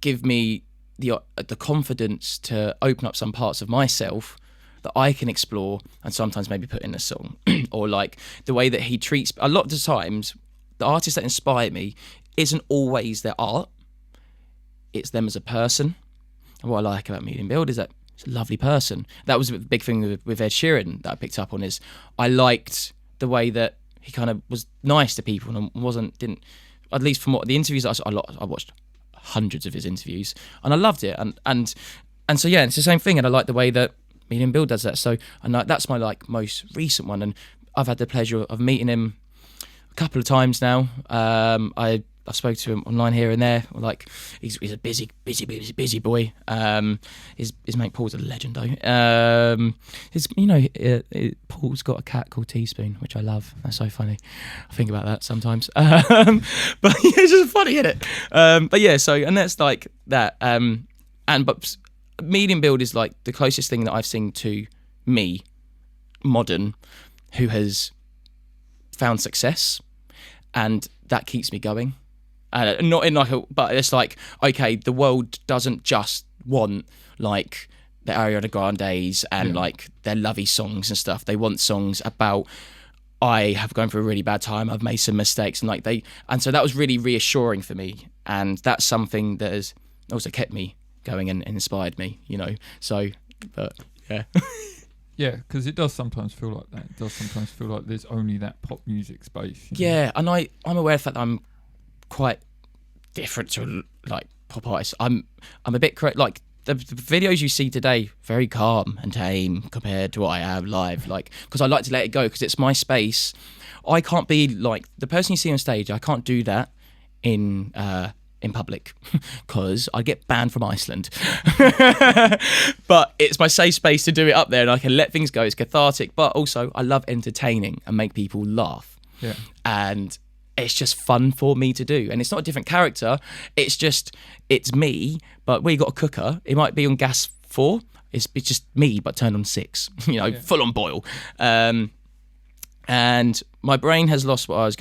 give me the confidence to open up some parts of myself that I can explore and sometimes maybe put in a song. Or like the way that he treats, a lot of the times the artists that inspire me isn't always their art, it's them as a person. And what I like about Medium Build is that he's a lovely person. That was the big thing with Ed Sheeran that I picked up on, is I liked the way that he kind of was nice to people and didn't, at least from what the interviews I watched hundreds of his interviews, and I loved it. And so yeah, it's the same thing, and I like the way that Medium Build does that. So, and that's my like most recent one, and I've had the pleasure of meeting him a couple of times now. I spoke to him online here and there. Like he's a busy boy. His mate Paul's a legend though. Paul's got a cat called Teaspoon, which I love. That's so funny. I think about that sometimes. But yeah, it's just funny, isn't it? But yeah, so, and that's like that. But Medium Build is like the closest thing that I've seen to me, modern, who has found success, and that keeps me going. Not in like but it's like, okay, the world doesn't just want like the Ariana Grandes and like their lovey songs and stuff. They want songs about, I have gone through a really bad time, I've made some mistakes, and like and so that was really reassuring for me, and that's something that has also kept me going and inspired me, you know. So, but yeah. Yeah, because it does sometimes feel like that. It does sometimes feel like there's only that pop music space. Yeah, and I'm aware of the fact that I'm quite different to like pop artists. I'm a bit like the videos you see today, very calm and tame compared to what I am live. Like, because I like to let it go, because it's my space. I can't be like the person you see on stage. I can't do that in public, because I get banned from Iceland. But it's my safe space to do it up there, and I can let things go. It's cathartic, but also I love entertaining and make people laugh. Yeah. And it's just fun for me to do, and it's not a different character. It's me, but we got a cooker. It might be on gas 4. It's just me, but turned on 6. You know, full on boil. And my brain has lost what I was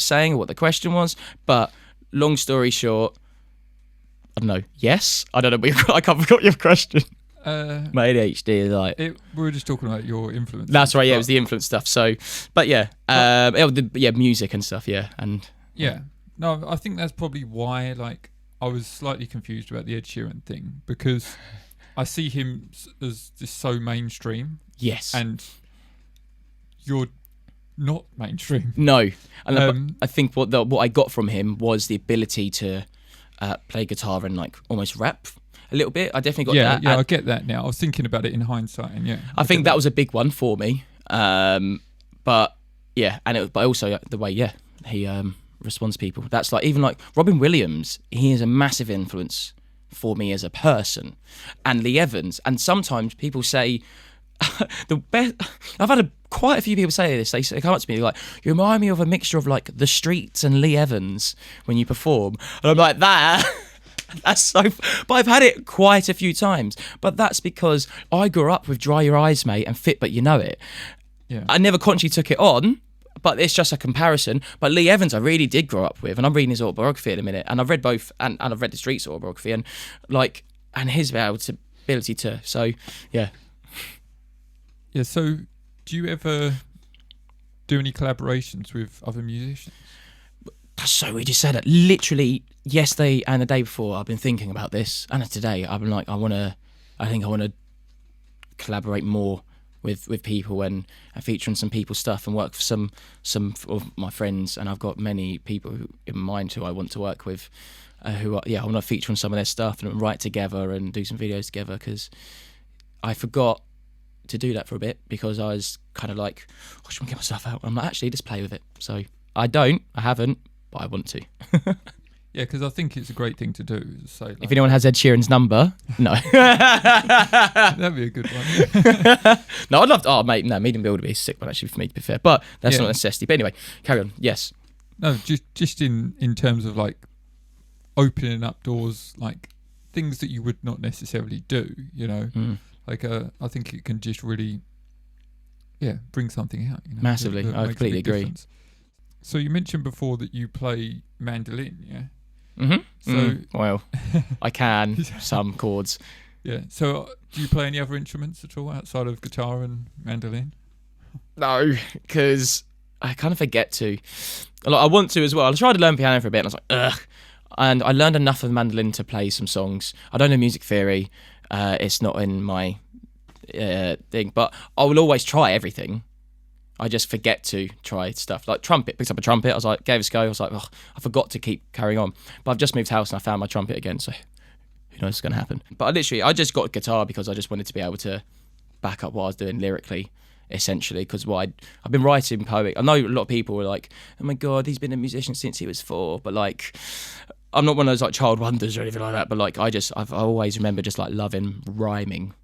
saying, or what the question was. But long story short, I don't know. Yes, I don't know. I can't forget your question. My ADHD is like. We were just talking about your influence. That's right. Yeah, it was the influence stuff. So, but yeah, music and stuff. Yeah, and yeah. No, I think that's probably why. Like, I was slightly confused about the Ed Sheeran thing, because I see him as just so mainstream, Yes. and you're not mainstream. No. And I think what I got from him was the ability to play guitar and like almost rap a little bit. I definitely got that. Yeah, I get that now. I was thinking about it in hindsight, and I think that was a big one for me. But yeah, but also the way he responds to people. That's like even like Robin Williams. He is a massive influence for me as a person, and Lee Evans. And sometimes people say the best. I've had quite a few people say this. They come up to me like, "You remind me of a mixture of like The Streets and Lee Evans when you perform," and I'm like that. That's so. But I've had it quite a few times. But that's because I grew up with Dry Your Eyes, Mate, and Fit But You Know It. Yeah. I never consciously took it on, but it's just a comparison. But Lee Evans, I really did grow up with, and I'm reading his autobiography in a minute, and I've read both, and I've read The Streets autobiography, and his ability to. So, yeah. Yeah. So, do you ever do any collaborations with other musicians? That's so weird you said it. Literally yesterday and the day before, I've been thinking about this, and today I've been like, I think I want to collaborate more with people and feature on some people's stuff and work for some of my friends, and I've got many people in mind who I want to work with, I want to feature on some of their stuff and write together and do some videos together, because I forgot to do that for a bit because I was kind of like, I should get my stuff out. I'm like, actually, just play with it. So I haven't, but I want to. Yeah, because I think it's a great thing to do. So, like, if anyone has Ed Sheeran's number, no. That'd be a good one. No, I'd love to. Oh, mate, no, Medium Build would be a sick one actually for me, to be fair. But that's not a necessity. But anyway, carry on. Yes. No, just in terms of like opening up doors, like things that you would not necessarily do, you know. Like I think it can just really, bring something out. You know, massively. that I makes a completely big agree. difference. So you mentioned before that you play mandolin, yeah? Well, I can some chords. Yeah. So do you play any other instruments at all outside of guitar and mandolin? No, because I kind of forget to. I want to as well. I tried to learn piano for a bit, and I was like, ugh. And I learned enough of the mandolin to play some songs. I don't know music theory. It's not in my thing, but I will always try everything. I just forget to try stuff. Like trumpet, picked up a trumpet. I was like, gave it a go. I was like, oh, I forgot to keep carrying on. But I've just moved house and I found my trumpet again. So who knows what's going to happen. But I just got a guitar because I just wanted to be able to back up what I was doing lyrically, essentially. Because I've been writing poetry. I know a lot of people were like, oh my God, he's been a musician since he was 4. But like, I'm not one of those like child wonders or anything like that. But like, I always remember just like loving rhyming.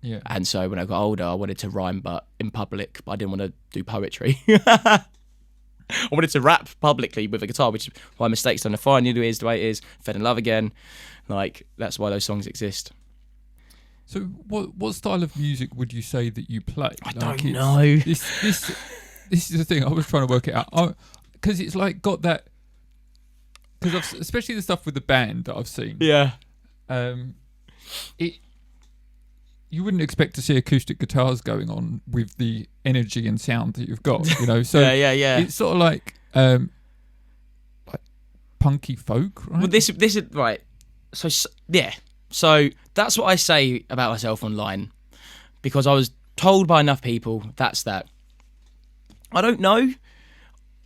Yeah. And so when I got older, I wanted to rhyme, but in public. But I didn't want to do poetry. I wanted to rap publicly with a guitar, which is why mistakes done. If I knew the way it is, Fed in Love Again, like that's why those songs exist. So what style of music would you say that you play? I don't know. This is the thing. I was trying to work it out because it's like got that. Because especially the stuff with the band that I've seen. Yeah. You wouldn't expect to see acoustic guitars going on with the energy and sound that you've got, you know. So yeah. It's sort of like punky folk, right? Well, this is right. So yeah. So that's what I say about myself online, because I was told by enough people that's that. I don't know.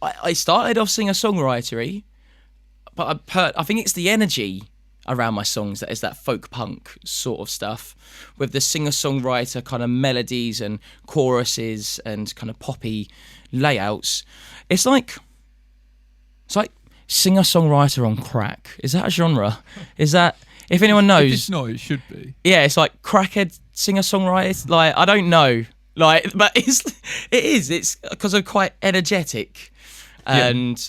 I started off singer-songwritery, but I think it's the energy around my songs that is that folk punk sort of stuff, with the singer-songwriter kind of melodies and choruses and kind of poppy layouts. It's like singer-songwriter on crack. Is that a genre? Is that, if anyone knows? If it's not, it should be. Yeah, it's like crackhead singer-songwriters. Like, I don't know. Like, but it is. It's because I'm quite energetic, and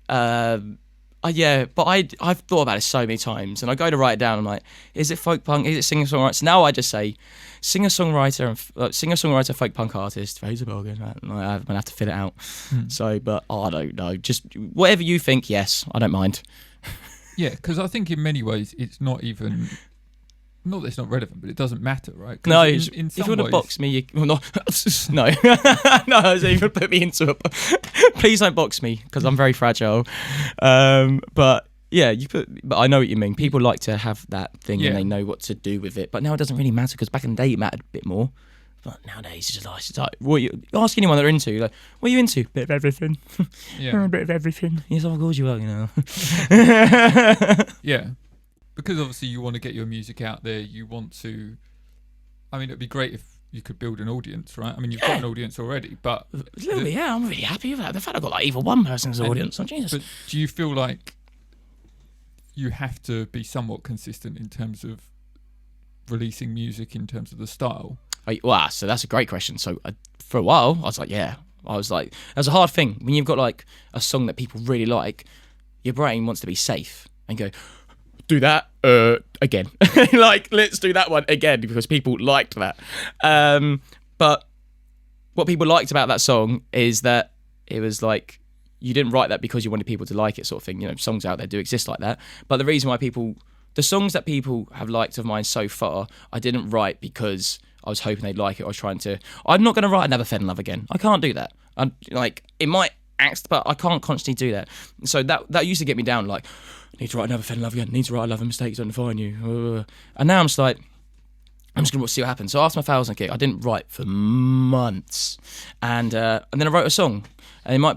but I've thought about it so many times, and I go to write it down. I'm like, is it folk punk? Is it singer-songwriter? So now I just say singer-songwriter, folk punk artist, Fraser Morgan. I'm gonna have to fit it out. So, but I don't know. Just whatever you think. Yes, I don't mind. Yeah, because I think in many ways it's not even. Not that it's not relevant, but it doesn't matter, right? No, in if you some want to ways, box me, no, no, so you can put me into it. Please don't box me because I'm very fragile. But Yeah, but I know what you mean. People like to have that thing Yeah. and they know what to do with it. But now it doesn't really matter because back in the day it mattered a bit more. But nowadays it's just like what you ask anyone they're into, like, what are you into? Bit of everything. Yeah. A bit of everything. Yes, of course you are, you know. Yeah. Because obviously you want to get your music out there. You want to. I mean, it'd be great if you could build an audience, right? I mean, you've got an audience already, but Yeah, I'm really happy with that. The fact I've got like even one person's audience. Oh, Jesus. But do you feel like you have to be somewhat consistent in terms of releasing music, in terms of the style? Wow, so that's a great question. So for a while, I was like, that's a hard thing. When you've got like a song that people really like, your brain wants to be safe and go, do that again. Like, let's do that one again because people liked that. But what people liked about that song is that it was like, you didn't write that because you wanted people to like it, sort of thing. You know, songs out there do exist like that. But the reason why the songs that people have liked of mine so far, I didn't write because I was hoping they'd like it. I'm not going to write Never Fell in Love Again. I can't do that. It might act, but I can't constantly do that. So that used to get me down, like, I need to write Never Fell in Love Again. I need to write Love and Mistakes Don't Define You. And now I'm just like, I'm just going to see what happens. So after my 1,000 gig, I didn't write for months. And then I wrote a song. And it might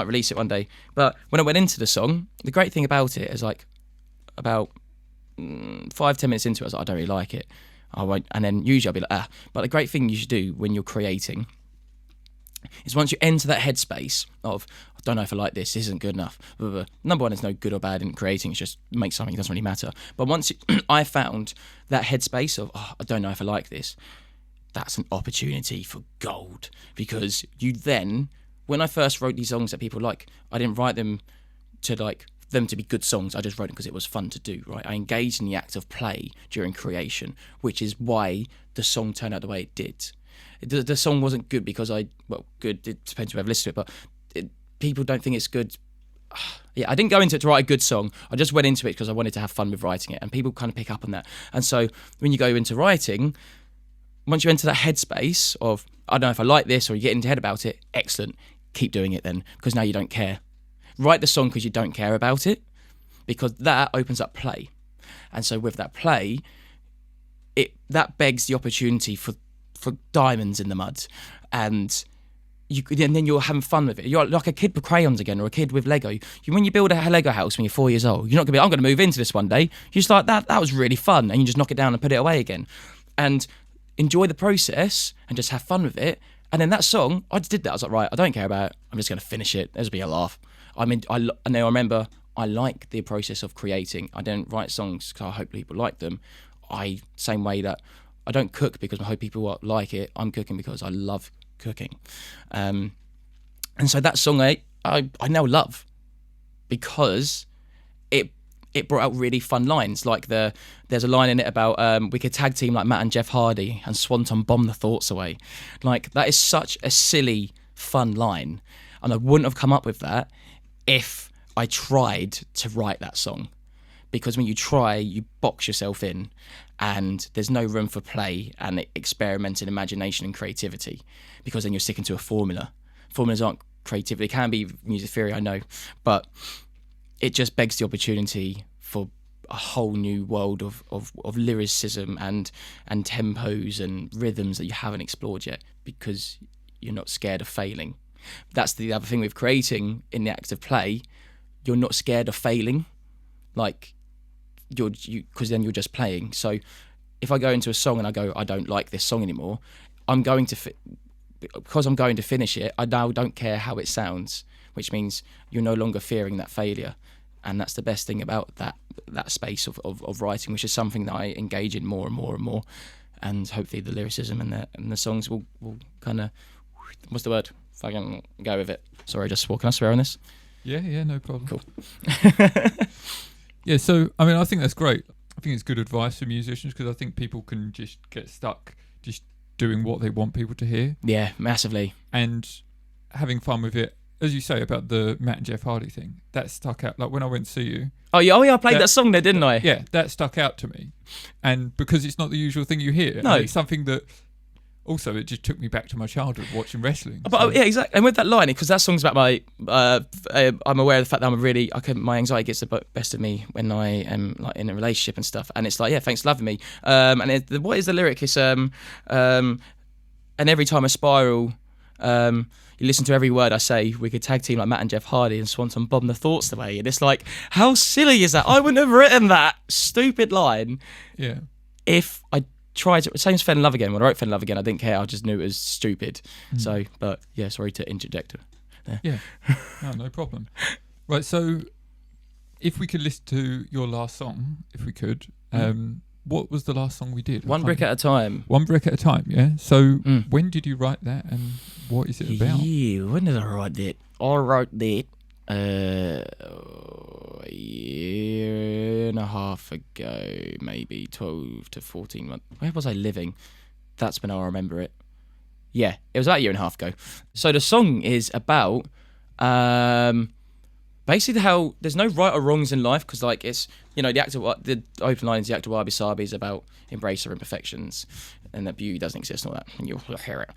release it one day. But when I went into the song, the great thing about it is like about 5-10 minutes into it, I was like, I don't really like it. I won't. And then usually I'll be like, But the great thing you should do when you're creating is once you enter that headspace of, I don't know if I like this isn't good enough. Blah, blah, blah. Number one, there's no good or bad in creating. It's just make something, it doesn't really matter. But once I found that headspace of, I don't know if I like this, that's an opportunity for gold. Because you then, when I first wrote these songs that people like, I didn't write them to like them to be good songs. I just wrote them because it was fun to do, right? I engaged in the act of play during creation, which is why the song turned out the way it did. The song wasn't good because good, it depends whoever listens to it, but people don't think it's good. Yeah, I didn't go into it to write a good song. I just went into it because I wanted to have fun with writing it, and people kind of pick up on that. And so when you go into writing, once you enter that headspace of, I don't know if I like this, or you get into your head about it, excellent. Keep doing it then, because now you don't care. Write the song because you don't care about it, because that opens up play. And so with that play, that begs the opportunity for diamonds in the mud. And then you're having fun with it. You're like a kid with crayons again, or a kid with Lego. When you build a Lego house when you're 4 years old, you're not going to be, I'm going to move into this one day. You're just like, that was really fun. And you just knock it down and put it away again. And enjoy the process and just have fun with it. And then that song, I just did that. I was like, right, I don't care about it. I'm just going to finish it. There's be a laugh. And now I remember I like the process of creating. I don't write songs because I hope people like them. Same way that I don't cook because I hope people like it. I'm cooking because I love cooking. And so that song I now love because it brought out really fun lines. Like there's a line in it about we could tag team like Matt and Jeff Hardy and Swanton bomb the thoughts away. Like, that is such a silly, fun line. And I wouldn't have come up with that if I tried to write that song. Because when you try, you box yourself in, and there's no room for play and experimenting, imagination and creativity, because then you're sticking to a formula. Formulas aren't creative. They can be music theory, I know, but it just begs the opportunity for a whole new world of lyricism and tempos and rhythms that you haven't explored yet, because you're not scared of failing. That's the other thing with creating in the act of play. You're not scared of failing, like because then you're just playing. So if I go into a song and I go, I don't like this song anymore, because I'm going to finish it, I now don't care how it sounds, which means you're no longer fearing that failure. And that's the best thing about that space of writing, which is something that I engage in more and more and more. And hopefully the lyricism and the songs will kind of, what's the word? Fucking go with it. Sorry, just can I swear on this? Yeah, no problem. Cool. Yeah, so, I mean, I think that's great. I think it's good advice for musicians, because I think people can just get stuck just doing what they want people to hear. Yeah, massively. And having fun with it. As you say about the Matt and Jeff Hardy thing, that stuck out. Like when I went to see you. Oh yeah, I played that song there, didn't I? Yeah, that stuck out to me. And because it's not the usual thing you hear. No. And it's something that Also, it just took me back to my childhood watching wrestling. But yeah, exactly. And with that line, because that song's about my, I'm aware of the fact that my anxiety gets the best of me when I am like in a relationship and stuff. And it's like, yeah, thanks for loving me. What is the lyric? It's and every time I spiral, you listen to every word I say. We could tag team like Matt and Jeff Hardy and Swanton bomb the thoughts away. And it's like, how silly is that? I wouldn't have written that stupid line. Yeah. If I tried to, same as Fell in Love Again. When I wrote Fell in Love Again, I didn't care. I just knew it was stupid. So, but yeah, sorry to interject. Yeah, no problem. Right, so if we could listen to your last song, if we could, what was the last song we did? One Brick at a Time. One Brick at a Time, yeah. So when did you write that and what is it about? Yeah, when did I write that? I wrote that a year and a half ago, maybe 12 to 14 months. Where was I living? That's when I remember it. Yeah, it was about a year and a half ago. So the song is about basically how there's no right or wrongs in life, because like it's, you know, the open line is the act of wabi sabi is about embrace our imperfections and that beauty doesn't exist and all that, and you'll hear it.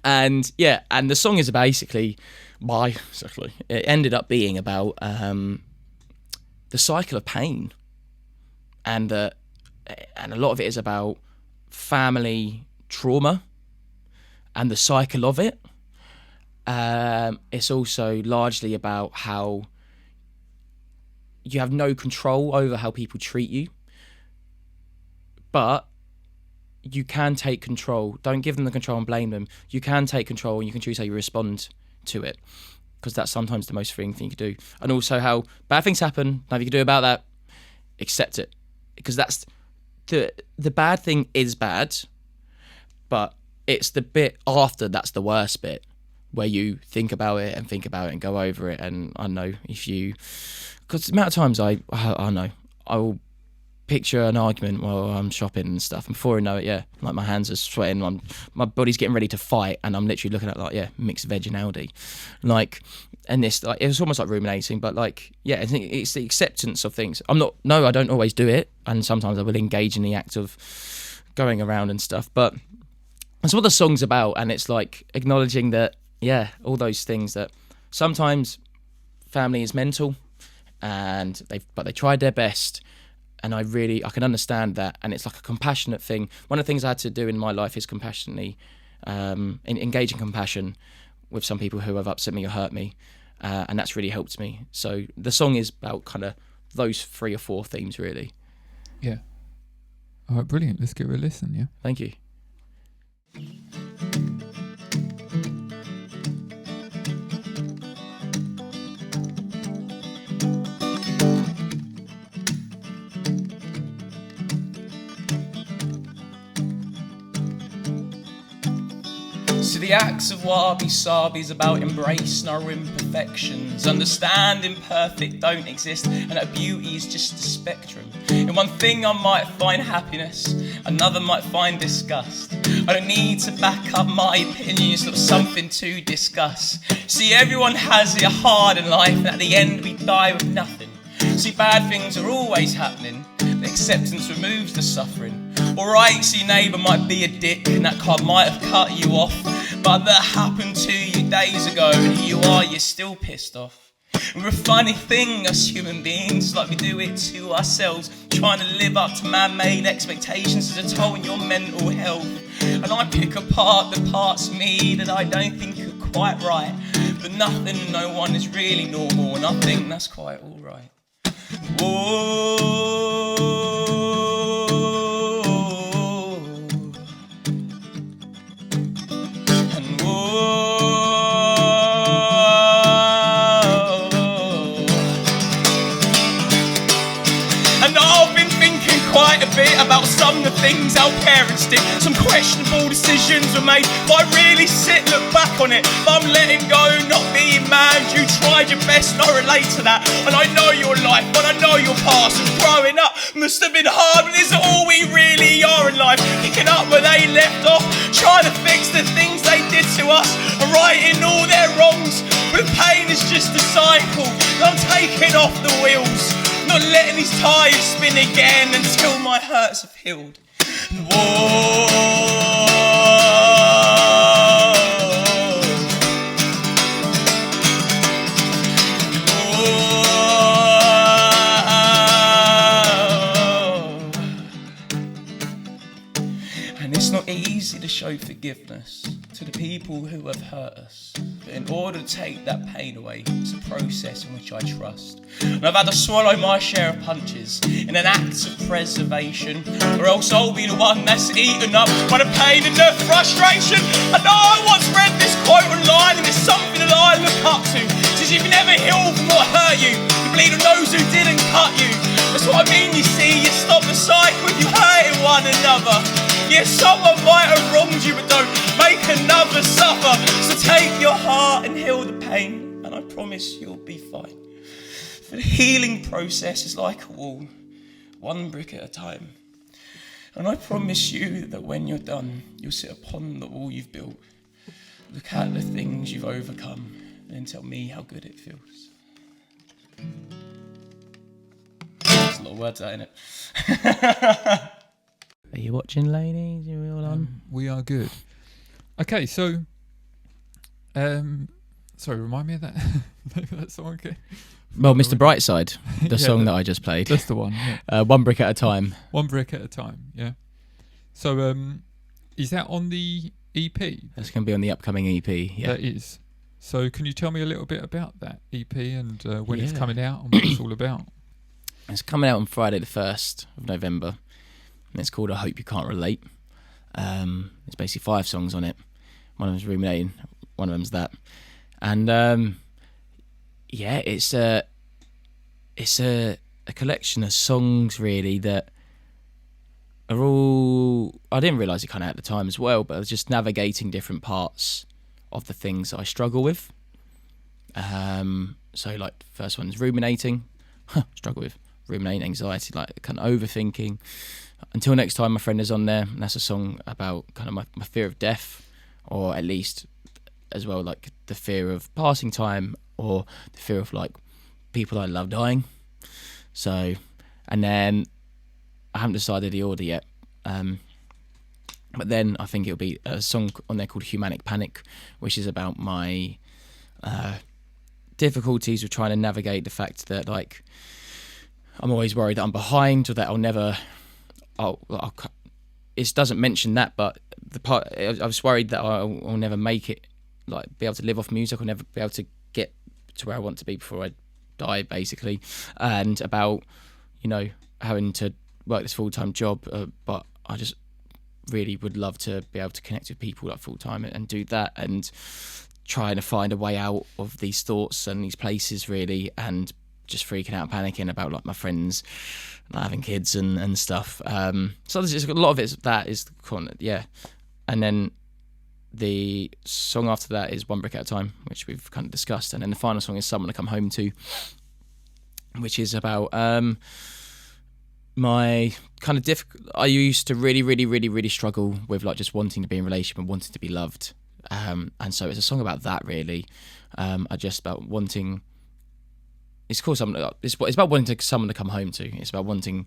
And yeah, and the song is basically it ended up being about the cycle of pain, and a lot of it is about family trauma and the cycle of it. It's also largely about how you have no control over how people treat you, but you can take control. Don't give them the control and blame them. You can take control and you can choose how you respond to it, because that's sometimes the most freeing thing you can do. And also how bad things happen, nothing you can do about that, accept it. Because that's the bad thing is bad, but it's the bit after that's the worst bit, where you think about it and go over it. And I know if you, because the amount of times I know, I will picture an argument while I'm shopping and stuff, and before I know it, yeah, like my hands are sweating, my body's getting ready to fight, and I'm literally looking at like, yeah, mixed veg and Aldi, like, and this, like, it was almost like ruminating, but like, yeah, it's the acceptance of things. I don't always do it, and sometimes I will engage in the act of going around and stuff, but that's what the song's about. And it's like acknowledging that, yeah, all those things, that sometimes family is mental and they tried their best. And I can understand that. And it's like a compassionate thing. One of the things I had to do in my life is compassionately, engage in compassion with some people who have upset me or hurt me. And that's really helped me. So the song is about kind of those 3 or 4 themes, really. Yeah. All right, brilliant. Let's give it a listen, yeah? Thank you. So the acts of wabi sabi is about embracing our imperfections, understanding perfect don't exist, and that beauty is just a spectrum. In one thing I might find happiness, another might find disgust. I don't need to back up my opinions, not something to discuss. See, everyone has it hard in life, and at the end we die with nothing. See, bad things are always happening, but acceptance removes the suffering. Alright, so your neighbour might be a dick, and that car might have cut you off, but that happened to you days ago, and here you are, you're still pissed off. We're a funny thing, us human beings, like we do it to ourselves, trying to live up to man-made expectations as a toll on your mental health. And I pick apart the parts of me that I don't think are quite right, but nothing and no one is really normal, and I think that's quite alright. Whoa. Quite a bit about some of the things our parents did. Some questionable decisions were made, but I really look back on it. But I'm letting go, not being mad. You tried your best, and I relate to that. And I know your life, but I know your past. And growing up must have been hard, but is it all we really are in life? Picking up where they left off, trying to fix the things they did to us, and righting all their wrongs. But pain is just a cycle, and I'm taking off the wheels, not letting these tyres spin again until my hurts have healed. Whoa. And it's not easy to show forgiveness to the people who have hurt us. But in order to take that pain away, it's a process in which I trust. And I've had to swallow my share of punches in an act of preservation, or else I'll be the one that's eaten up by the pain and the frustration. I know I once read this quote online, and it's something that I look up to. It says, if you never heal from what hurt you, you bleed on those who didn't cut you. That's what I mean, you see, you stop the cycle if you hurting one another. Yeah, someone might have wronged you, but don't make another suffer. So take your heart and heal the pain, and I promise you'll be fine. For the healing process is like a wall, one brick at a time. And I promise you that when you're done, you'll sit upon the wall you've built, look at the things you've overcome, and then tell me how good it feels. There's a lot of words out in it. Are you watching, ladies? Are we all on? We are good. Okay, so, sorry, remind me of that. That song, okay. Well, Mr. Brightside, the song that I just played. That's the one. Yeah. One brick at a time. One brick at a time. Yeah. So, is that on the EP? That's going to be on the upcoming EP. Yeah. That is. So, can you tell me a little bit about that EP and when it's coming out and what it's all about? It's coming out on Friday the 1st of November. And it's called I Hope You Can't Relate. It's basically 5 songs on it. One of them's Ruminating, one of them's that. And it's a collection of songs really that are all, I didn't realise it kind of at the time as well, but I was just navigating different parts of the things that I struggle with. So like the first one is Ruminating. Struggle with ruminating, anxiety, like kind of overthinking. Until Next Time, My Friend is on there, and that's a song about kind of my fear of death, or at least as well like the fear of passing time, or the fear of like people I love dying. So, and then I haven't decided the order yet, but then I think it'll be a song on there called Humanic Panic, which is about my difficulties with trying to navigate the fact that like I'm always worried that I'm behind, or that it doesn't mention that, but the part I was worried that I'll never make it, like be able to live off music, I'll never be able to get to where I want to be before I die, basically, and about having to work this full-time job, but I just really would love to be able to connect with people like full-time and do that, and trying to find a way out of these thoughts and these places really, and just freaking out, panicking about like my friends not having kids and stuff. So there's just a lot of it that is and then the song after that is One Brick at a Time, which we've kind of discussed, and then the final song is Someone to Come Home To, which is about my kind of I used to really struggle with like just wanting to be in a relationship and wanting to be loved, and so it's a song about that really. I just about wanting. It's called something. It's about wanting someone to come home to. It's about wanting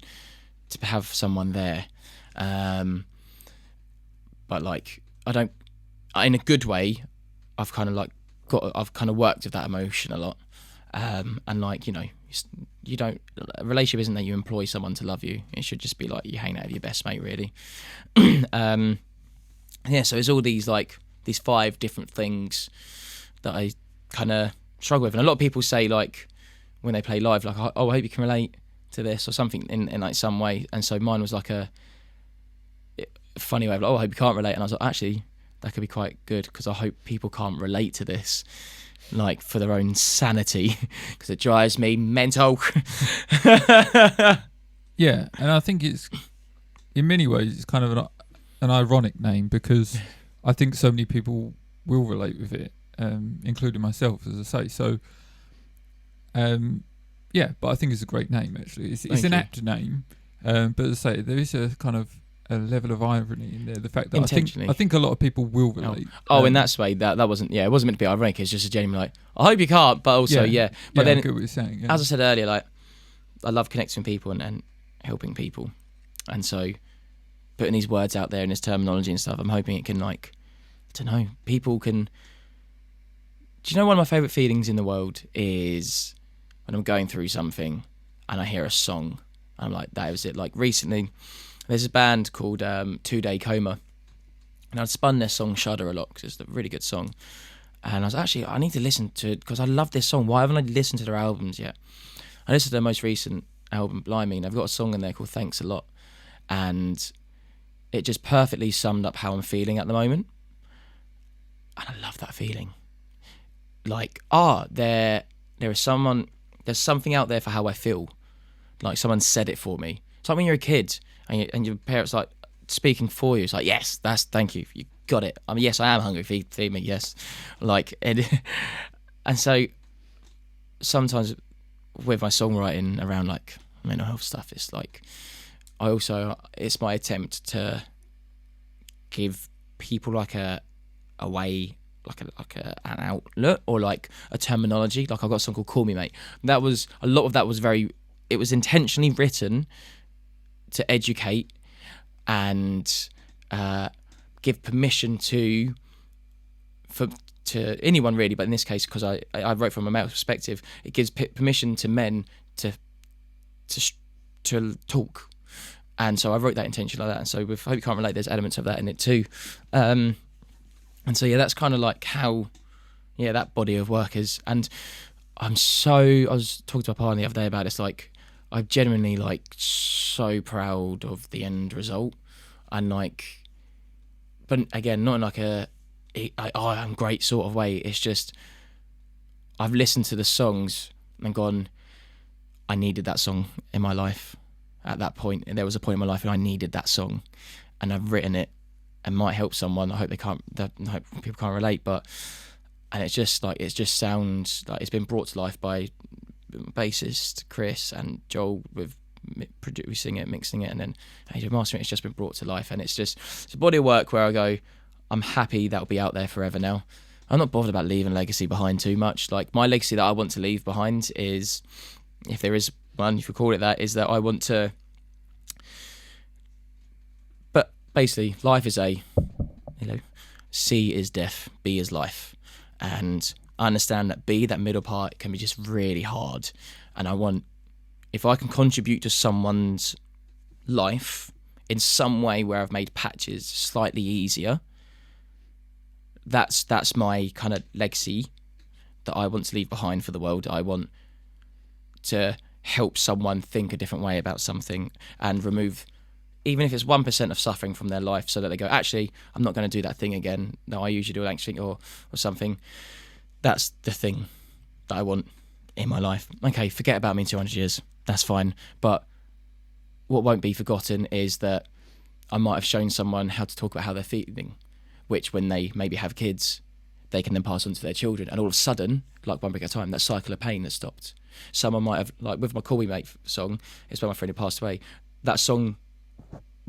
to have someone there, but like I don't. In a good way, I've kind of worked with that emotion a lot, and like you don't. A relationship isn't that you employ someone to love you. It should just be like you hang out with your best mate, really. So it's all these 5 different things that I kind of struggle with, and a lot of people say like, when they play live, like, oh, I hope you can relate to this or something in like some way. And so mine was like a funny way of like, oh, I hope you can't relate. And I was like, actually, that could be quite good, because I hope people can't relate to this, like for their own sanity, because it drives me mental. Yeah, and I think it's, in many ways, it's kind of an ironic name, because I think so many people will relate with it, including myself, as I say. So, but I think it's a great name, actually. It's an apt name, but as I say, there is a kind of a level of irony in there. The fact that I think a lot of people will relate. In that way, that wasn't. Yeah, it wasn't meant to be ironic. It's just a genuine like, I hope you can't, but also But then, I get what you're saying. Yeah. As I said earlier, like I love connecting with people and helping people, and so putting these words out there and this terminology and stuff, I'm hoping it can people can. Do you know one of my favourite feelings in the world is when I'm going through something and I hear a song, and I'm like, that was it. Like recently, There's a band called 2 Day Coma, and I'd spun their song Shudder a lot because it's a really good song. And I was actually, I need to listen to it because I love this song. Why haven't I listened to their albums yet? I listened to their most recent album, Blimey, and they've got a song in there called Thanks a Lot. And it just perfectly summed up how I'm feeling at the moment. And I love that feeling. Like, there is someone, there's something out there for how I feel. Like someone said it for me. It's like when you're a kid and your parents like speaking for you. It's like, yes, thank you. You got it. I mean, yes, I am hungry. Feed me. Yes. Like, and so sometimes with my songwriting around like mental health stuff, it's like, it's my attempt to give people like an outlet or like a terminology. Like I've got a song called Call Me Mate. That was, a lot of that was it was intentionally written to educate and give permission to anyone really, but in this case, because I wrote from a male perspective, it gives permission to men to talk. And so I wrote that intentionally like that. And so with Hope You Can't Relate, there's elements of that in it too. And so yeah, that's kind of like how that body of work is. And I was talking to my partner the other day about it. It's like I'm genuinely like so proud of the end result, and like, but again, not in like I'm great sort of way. It's just I've listened to the songs and gone, I needed that song in my life at that point, and there was a point in my life when I needed that song, and I've written it and might help someone. I hope people can't relate, and it just sounds like it's been brought to life by bassist Chris and Joel with producing it, mixing it, and then AJ mastering it. It's just been brought to life, and it's a body of work where I go, I'm happy that'll be out there forever now. I'm not bothered about leaving legacy behind too much. Like my legacy that I want to leave behind is, if there is one, if you call it that, is that I want to. But basically, life is C is death, B is life, and I understand that B, that middle part, can be just really hard, and I want, if I can contribute to someone's life in some way where I've made patches slightly easier, that's my kind of legacy that I want to leave behind for the world. I want to help someone think a different way about something and remove, even if it's 1% of suffering from their life, so that they go, actually, I'm not going to do that thing again. No, I usually do an anxious thing or something. That's the thing that I want in my life. Okay, forget about me in 200 years. That's fine. But what won't be forgotten is that I might have shown someone how to talk about how they're feeling, which when they maybe have kids, they can then pass on to their children. And all of a sudden, like One Brick at a Time, that cycle of pain has stopped. Someone might have, like with my Call Me Mate song, it's by my friend who passed away. That song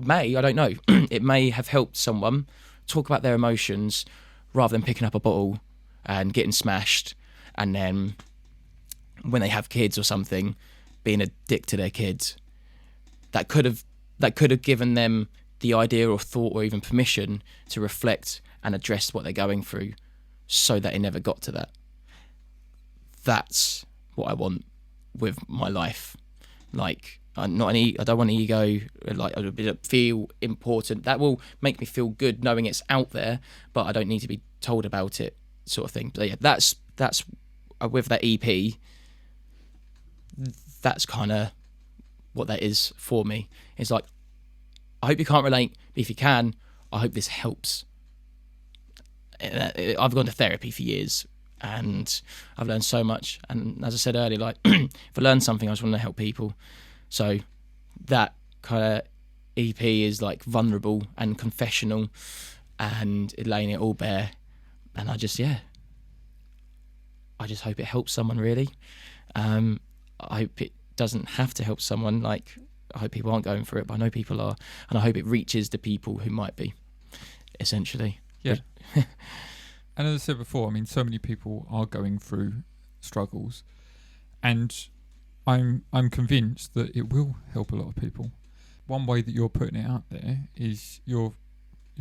I don't know, it may have helped someone talk about their emotions rather than picking up a bottle and getting smashed, and then when they have kids or something, being a dick to their kids. That could have given them the idea or thought or even permission to reflect and address what they're going through, so that it never got to that. That's what I want with my life. Like, I don't want an ego. Like, I feel important. That will make me feel good knowing it's out there, but I don't need to be told about it, sort of thing. But yeah, that's with that EP. That's kind of what that is for me. It's like, I hope you can't relate, but if you can, I hope this helps. I've gone to therapy for years, and I've learned so much. And as I said earlier, like, if I learn something, I just want to help people. So that kind of EP is like vulnerable and confessional, and laying it all bare. And I just hope it helps someone, really. I hope it doesn't have to help someone. Like, I hope people aren't going through it, but I know people are, and I hope it reaches the people who might be, essentially. Yeah. And as I said before, I mean, so many people are going through struggles, and I'm convinced that it will help a lot of people. One way that you're putting it out there is you're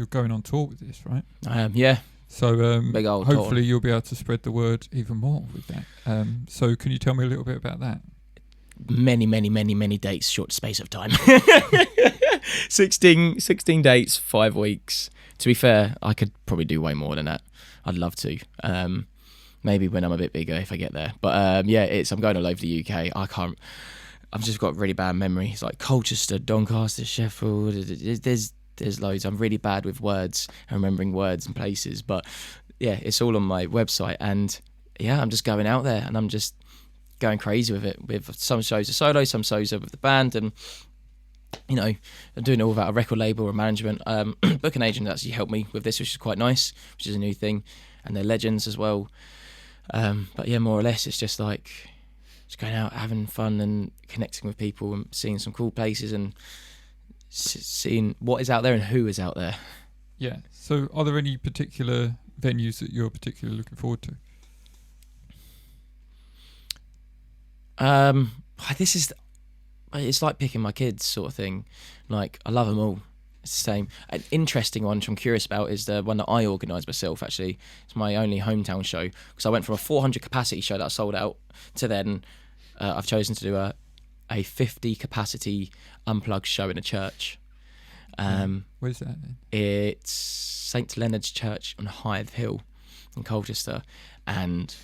going on tour with this, right? I am, yeah. So big old hopefully tour. You'll be able to spread the word even more with that. So can you tell me a little bit about that? Many dates, short space of time. 16 dates, 5 weeks. To be fair, I could probably do way more than that. I'd love to. Maybe when I'm a bit bigger, if I get there. But yeah, I'm going all over the UK. I've just got really bad memories, like Colchester, Doncaster, Sheffield. There's loads. I'm really bad with words and remembering words and places. But yeah, it's all on my website. And yeah, I'm just going out there and I'm just going crazy with it. With some shows are solo, some shows are with the band, and you know, I'm doing it all without a record label or management. Booking agent actually helped me with this, which is quite nice, which is a new thing, and they're legends as well. But yeah, more or less, it's just like just going out, having fun, and connecting with people, and seeing some cool places, and seeing what is out there and who is out there. Yeah. So, are there any particular venues that you're particularly looking forward to? It's like picking my kids sort of thing. Like, I love them all. It's the same. An interesting one which I'm curious about is the one that I organised myself, actually. It's my only hometown show, because I went from a 400 capacity show that I sold out to then I've chosen to do a 50 capacity unplugged show in a church. Where's that then? It's St Leonard's Church on Hythe Hill in Colchester, and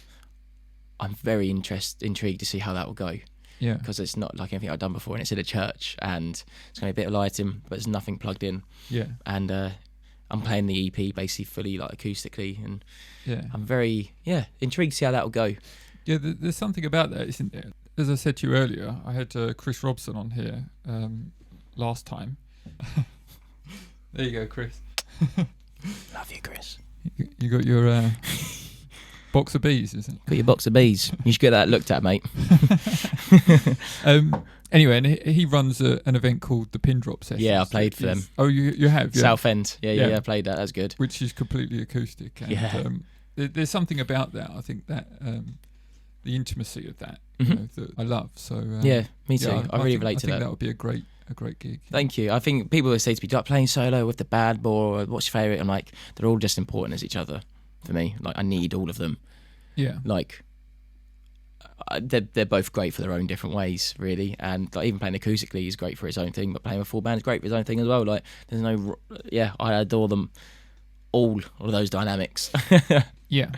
I'm very intrigued to see how that will go. Yeah. Because it's not like anything I've done before, and it's in a church, and it's going to be a bit of lighting, but there's nothing plugged in. Yeah. And I'm playing the EP basically fully, like, acoustically, and yeah, I'm very intrigued to see how that will go. Yeah, there's something about that, isn't there? As I said to you earlier, I had Chris Robson on here last time. There you go, Chris. Love you, Chris. You got your box of bees, isn't it? Got your box of bees. You should get that looked at, mate. Anyway, and he runs an event called the Pin Drop Sessions. Yeah, I played for them. Oh, you have? Yeah. Southend. Yeah, I played that. That's good. Which is completely acoustic. And, there's something about that. I think that the intimacy of that, you know, that I love. So yeah, me too. I really relate to that. I think that would be a great gig. Thank you. I think people always say to me, "Do you like playing solo with the bad boy, or what's your favourite?" I'm like, they're all just important as each other for me. Like, I need all of them. Yeah. Like, they're both great for their own different ways, really. And like, even playing acoustically is great for its own thing, but playing with full band is great for its own thing as well. Like, there's no, I adore them all of those dynamics. Yeah.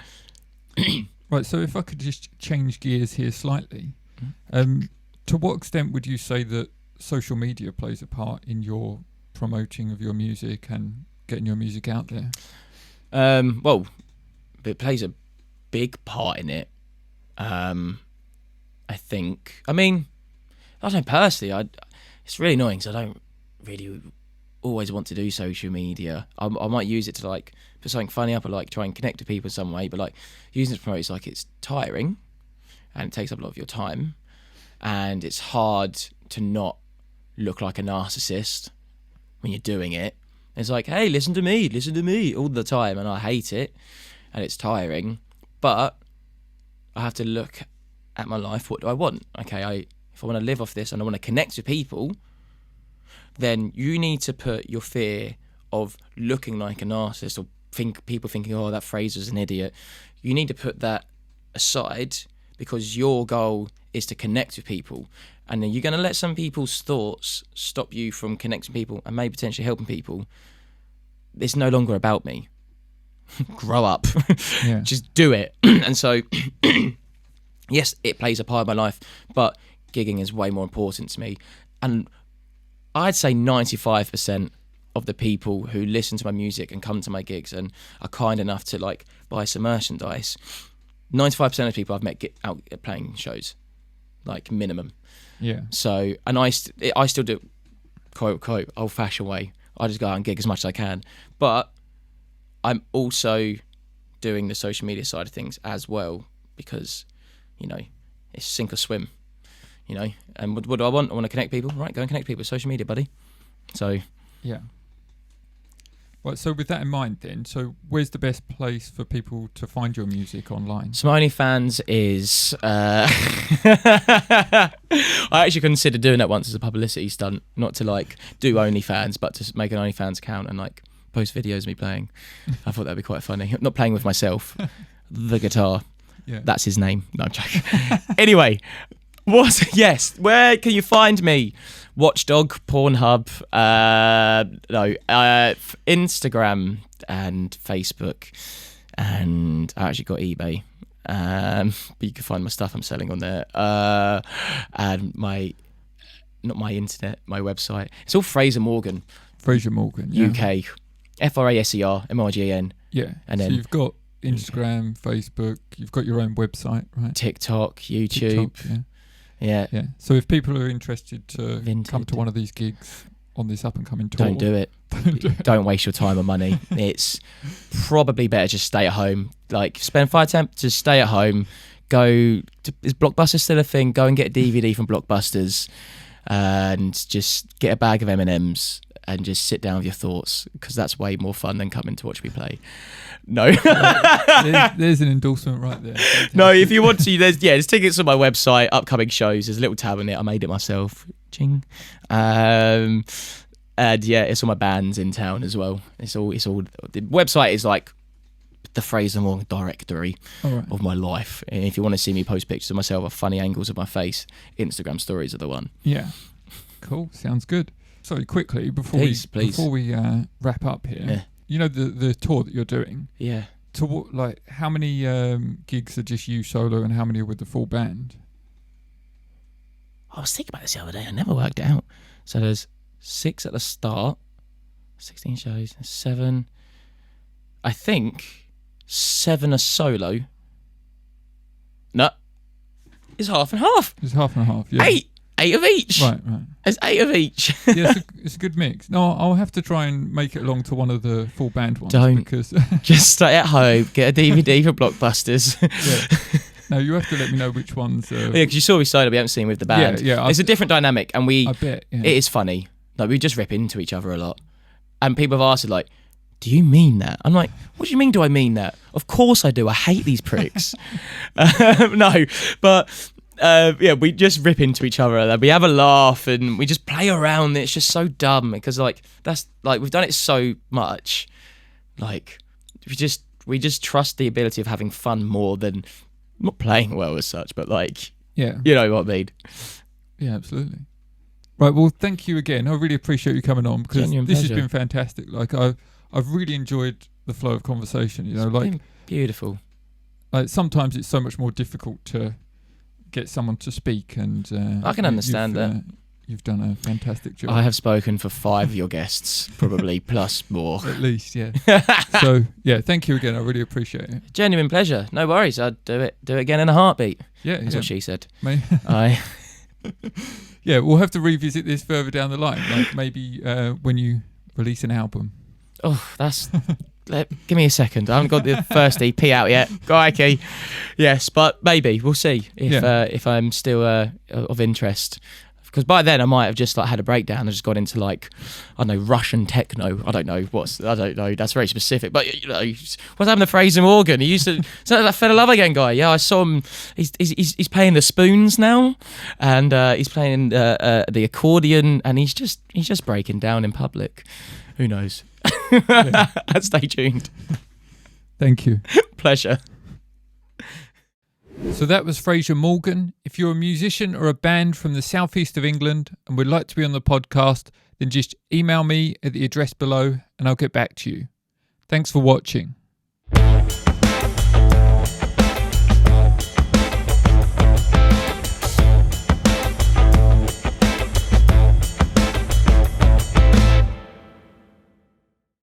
Right. So if I could just change gears here slightly, to what extent would you say that social media plays a part in your promoting of your music and getting your music out there? Well, it plays a big part in it. I think. I mean, I don't know, personally. It's really annoying because I don't really always want to do social media. I might use it to, like, put something funny up or, like, try and connect to people in some way. But, like, using it to promote, it's like, it's tiring and it takes up a lot of your time, and it's hard to not look like a narcissist when you're doing it. It's like, hey, listen to me all the time, and I hate it, and it's tiring. But I have to look at my life. What do I want? Okay, if I want to live off this and I want to connect with people, then you need to put your fear of looking like a narcissist or people thinking, oh, that Fraser's an idiot. You need to put that aside, because your goal is to connect with people. And then you're going to let some people's thoughts stop you from connecting with people and maybe potentially helping people. It's no longer about me. Grow up. Yeah. Just do it. And so, yes, it plays a part of my life, but gigging is way more important to me. And I'd say 95% of the people who listen to my music and come to my gigs and are kind enough to, like, buy some merchandise, 95% of people I've met get out playing shows, like, minimum. Yeah. So, and I still do, quote unquote, old-fashioned way. I just go out and gig as much as I can, but I'm also doing the social media side of things as well, because, you know, it's sink or swim, you know. And what do I want? I want to connect people. Right, go and connect people with social media, buddy. So yeah. Well, so with that in mind then, so where's the best place for people to find your music online? So my OnlyFans is... I actually considered doing that once as a publicity stunt, not to, like, do OnlyFans, but to make an OnlyFans account and, like, post videos of me playing. I thought that'd be quite funny. Not playing with myself, the guitar. Yeah. That's his name. No, I'm joking. Anyway, where can you find me? Watchdog, Pornhub, Instagram and Facebook, and I actually got eBay. But you can find my stuff I'm selling on there. And not my internet, my website. It's all Fraser Morgan. Fraser Morgan, yeah. UK. FraserMorgan. Yeah. And so then you've got Instagram, Facebook, you've got your own website, right? TikTok, YouTube. TikTok, Yeah. yeah. So if people are interested to Vinted. come to one of these gigs on this up and coming tour, Don't do it. Don't waste your time or money. It's probably better just stay at home. Like, spend 5-10, just stay at home. Is Blockbuster still a thing? Go and get a DVD from Blockbusters and just get a bag of M&Ms and just sit down with your thoughts, because that's way more fun than coming to watch me play. No. there's an endorsement right there. No, if you want to, there's tickets on my website, upcoming shows. There's a little tab on it. I made it myself. Ching. And yeah, it's all my bands in town as well. It's all. The website is like the Fraser Morgan directory of my life. And if you want to see me post pictures of myself or funny angles of my face, Instagram stories are the one. Yeah. Cool. Sounds good. Sorry, quickly before we wrap up here. Yeah. You know the tour that you're doing. Yeah. To what, like, how many gigs are just you solo and how many are with the full band? I was thinking about this the other day. I never worked it out. So there's 6 at the start, 16 shows, 7. I think 7 are solo. No, it's half and half. It's half and half. Yeah. 8 of each. Right. It's 8 of each. Yeah, it's a good mix. No, I'll have to try and make it along to one of the full band ones. Don't. Because Just stay at home, get a DVD for Blockbusters. Yeah. No, you have to let me know which ones. Yeah, because you saw me solo, we haven't seen with the band. Yeah. It's a different dynamic, and I bet. Yeah. it is funny. Like, we just rip into each other a lot, and people have asked, like, "Do you mean that?" I'm like, "What do you mean? Do I mean that? Of course I do. I hate these pricks." No, but yeah, we just rip into each other, and we have a laugh, and we just play around. It's just so dumb because, like, that's like, we've done it so much. Like, we just trust the ability of having fun more than not playing well as such, but, like, Yeah. you know what I mean. Yeah, absolutely. Right, well, thank you again. I really appreciate you coming on, because Genuine this pleasure. has been fantastic. Like, I've really enjoyed the flow of conversation. You know, It's like, been beautiful. like sometimes it's so much more difficult to get someone to speak, and I can understand that. You've done a fantastic job. I have spoken for 5 of your guests, probably, plus more. At least, yeah. So, yeah, thank you again. I really appreciate it. Genuine pleasure. No worries. I'd do it again in a heartbeat. Yeah, That's what she said. May- Yeah, we'll have to revisit this further down the line, like maybe when you release an album. Oh, that's... give me a second. I haven't got the first EP out yet. Crikey. Yes, but maybe. We'll see if I'm still of interest. Because by then I might have just, like, had a breakdown and just got into, like, I don't know, Russian techno. I don't know. That's very specific. But, you know, what's happened to Fraser Morgan? He used to... Is that Fell Love Again guy? Yeah, I saw him. He's playing the spoons now, and he's playing the accordion, and he's just breaking down in public. Who knows? Stay tuned. Thank you. Pleasure. So that was Fraser Morgan. If you're a musician or a band from the southeast of England and would like to be on the podcast, then just email me at the address below and I'll get back to you. Thanks for watching.